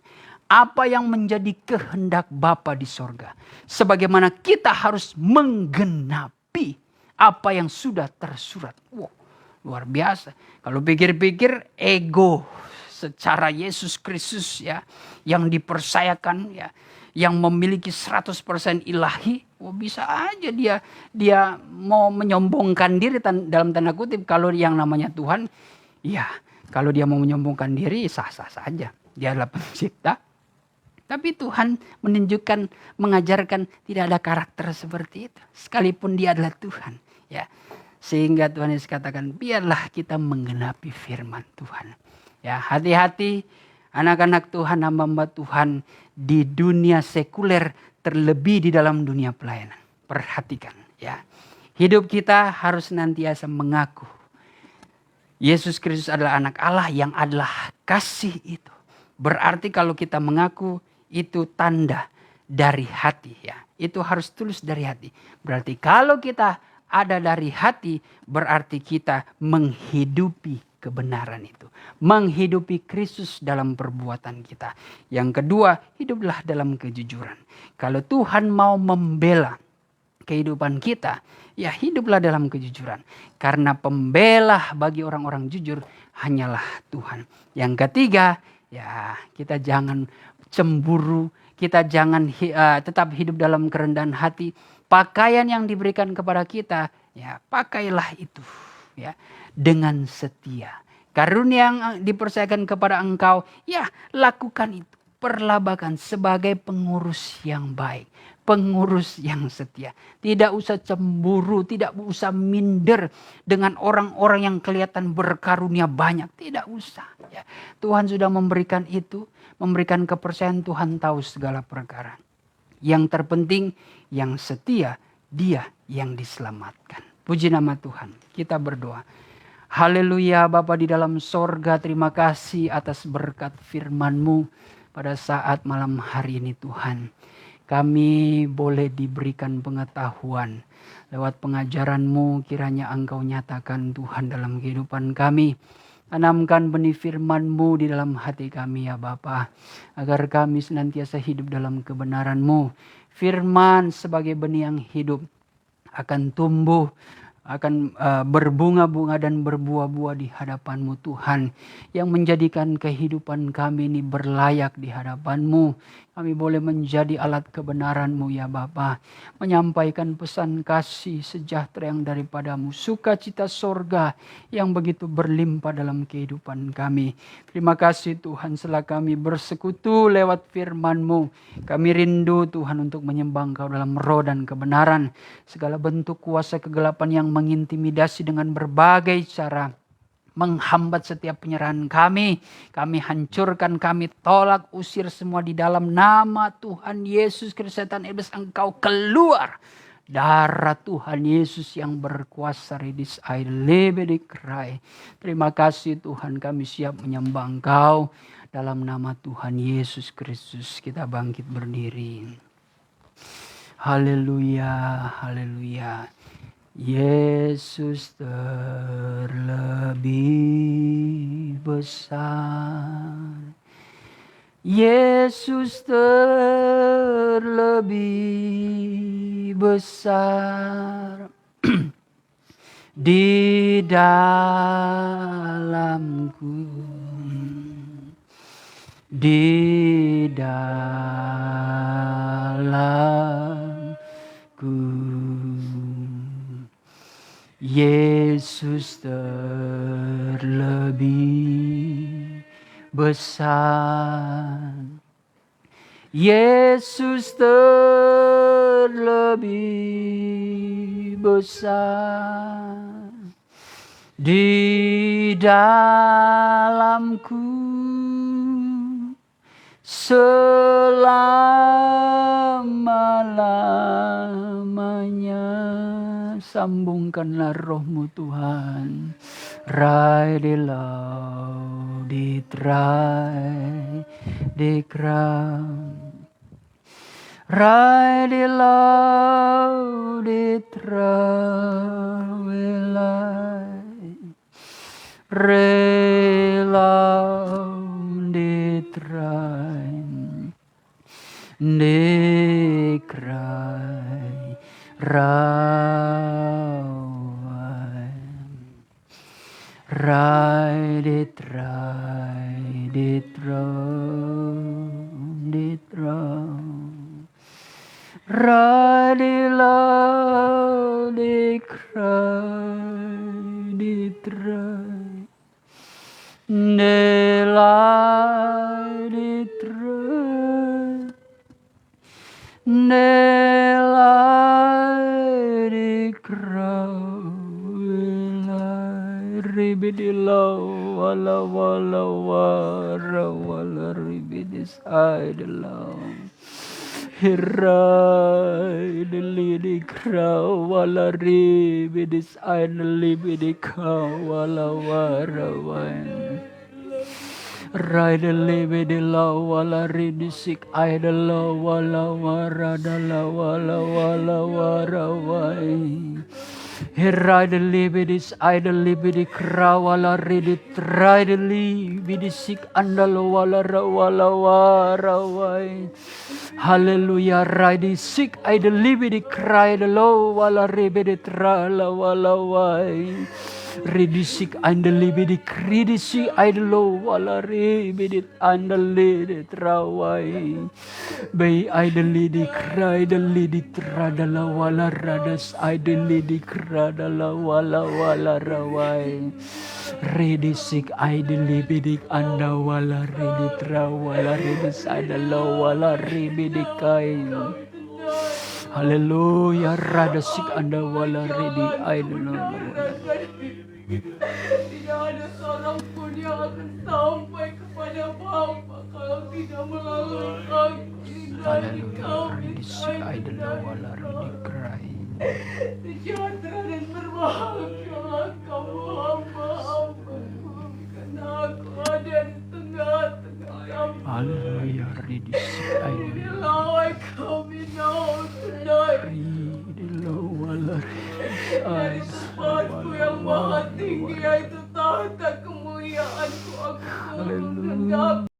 Apa yang menjadi kehendak Bapa di sorga. Sebagaimana kita harus menggenapi apa yang sudah tersurat. Wow. Luar biasa. Kalau pikir-pikir ego secara Yesus Kristus ya. Yang dipercayakan ya. Yang memiliki 100% ilahi. Bisa aja dia mau menyombongkan diri dalam tanda kutip. Kalau yang namanya Tuhan. Ya kalau dia mau menyombongkan diri sah-sah saja. Dia adalah pencipta. Tapi Tuhan menunjukkan, mengajarkan tidak ada karakter seperti itu. Sekalipun dia adalah Tuhan. Ya. Sehingga Tuhan Yesus katakan, biarlah kita menggenapi firman Tuhan. Ya, hati-hati anak-anak Tuhan, hamba-hamba Tuhan di dunia sekuler terlebih di dalam dunia pelayanan. Perhatikan ya. Hidup kita harus senantiasa mengaku Yesus Kristus adalah anak Allah yang adalah kasih itu. Berarti kalau kita mengaku itu tanda dari hati ya. Itu harus tulus dari hati. Berarti kalau kita ada dari hati berarti kita menghidupi kebenaran itu. Menghidupi Kristus dalam perbuatan kita. Yang kedua, hiduplah dalam kejujuran. Kalau Tuhan mau membela kehidupan kita, ya hiduplah dalam kejujuran. Karena pembela bagi orang-orang jujur hanyalah Tuhan. Yang ketiga, ya kita jangan cemburu. Kita jangan tetap hidup dalam kerendahan hati. Pakaian yang diberikan kepada kita, ya pakailah itu ya dengan setia. Karunia yang dipercayakan kepada engkau, ya lakukan itu. perlabakan sebagai pengurus yang baik, pengurus yang setia. Tidak usah cemburu, tidak usah minder dengan orang-orang yang kelihatan berkarunia banyak. Tidak usah. Ya. Tuhan sudah memberikan itu, memberikan kepercayaan. Tuhan tahu segala perkara. Yang terpenting, yang setia, Dia yang diselamatkan. Puji nama Tuhan. Kita berdoa. Haleluya Bapa di dalam sorga, terima kasih atas berkat firman-Mu pada saat malam hari ini Tuhan. Kami boleh diberikan pengetahuan lewat pengajaran-Mu, kiranya Engkau nyatakan Tuhan dalam kehidupan kami. Tanamkan benih firman-Mu di dalam hati kami ya Bapa, agar kami senantiasa hidup dalam kebenaran-Mu. Firman sebagai benih yang hidup akan tumbuh, akan berbunga-bunga dan berbuah-buah di hadapan-Mu Tuhan, yang menjadikan kehidupan kami ini berlayak di hadapan-Mu. Kami boleh menjadi alat kebenaran-Mu ya Bapa, menyampaikan pesan kasih sejahtera yang daripada-Mu, sukacita sorga yang begitu berlimpah dalam kehidupan kami. Terima kasih Tuhan, setelah kami bersekutu lewat firman-Mu, kami rindu Tuhan untuk menyembah Engkau dalam roh dan kebenaran. Segala bentuk kuasa kegelapan yang mengintimidasi dengan berbagai cara menghambat setiap penyerahan kami hancurkan, kami tolak, usir semua di dalam nama Tuhan Yesus Kristus. Setan iblis, engkau keluar. Darah Tuhan Yesus yang berkuasa redis air lebe dikrai. Terima kasih Tuhan, kami siap menyembah Engkau. Dalam nama Tuhan Yesus Kristus kita bangkit berdiri. Haleluya, haleluya. Yesus terlebih besar, Yesus terlebih besar di dalamku, di dalamku. Yesus terlebih besar, Yesus terlebih besar di dalamku selama-lamanya. Sambungkanlah rohmu Tuhan. Rai di lau di trai di kram, rai di lau di trawelai, relau di trai di krai rawai, rai di trai di trow di trow, rai di lau di krai di trai, nelai di trai, nelai di krawelai, ribidilau wala wala wara wala ribidis aidelau, hirai dili di krawala ribidis aideli wala wara wain. Raidele bedela wala ridisik aidela wala waradala wala wala warawai. Hiraidele bedis aidele bedik rawala ridit raidele bidisik andala wala wala warawai. Haleluya, raidisik aidele bedik raidelo wala ribedit rala wala wai. Ridisik andali bidik ridisi aidelo wala ribedit andali dit rawai. Bay aideli di kraideli di tradala wala radas aideli di kradala wala wala rawai. Redisik aidili bidik anda wala reditra wala redis adala wala rebidikai. Haleluya, radasik anda wala redi aidala wala. Tidak ada seorang pun yang akan sampai kepada Bapa kalau tidak melalui aku. Haleluya, redisik aidala wala redikrai. Sejahtera dan berbahagia kamu hamba-hambaku, karena aku ada di tengah-tengah kamu. Haleluya, redisik aidala Bilawai kami now tonight. redila wala Dari tempatku yang maha tinggi, yaitu tahta kemuliaanku, aku turun menghadap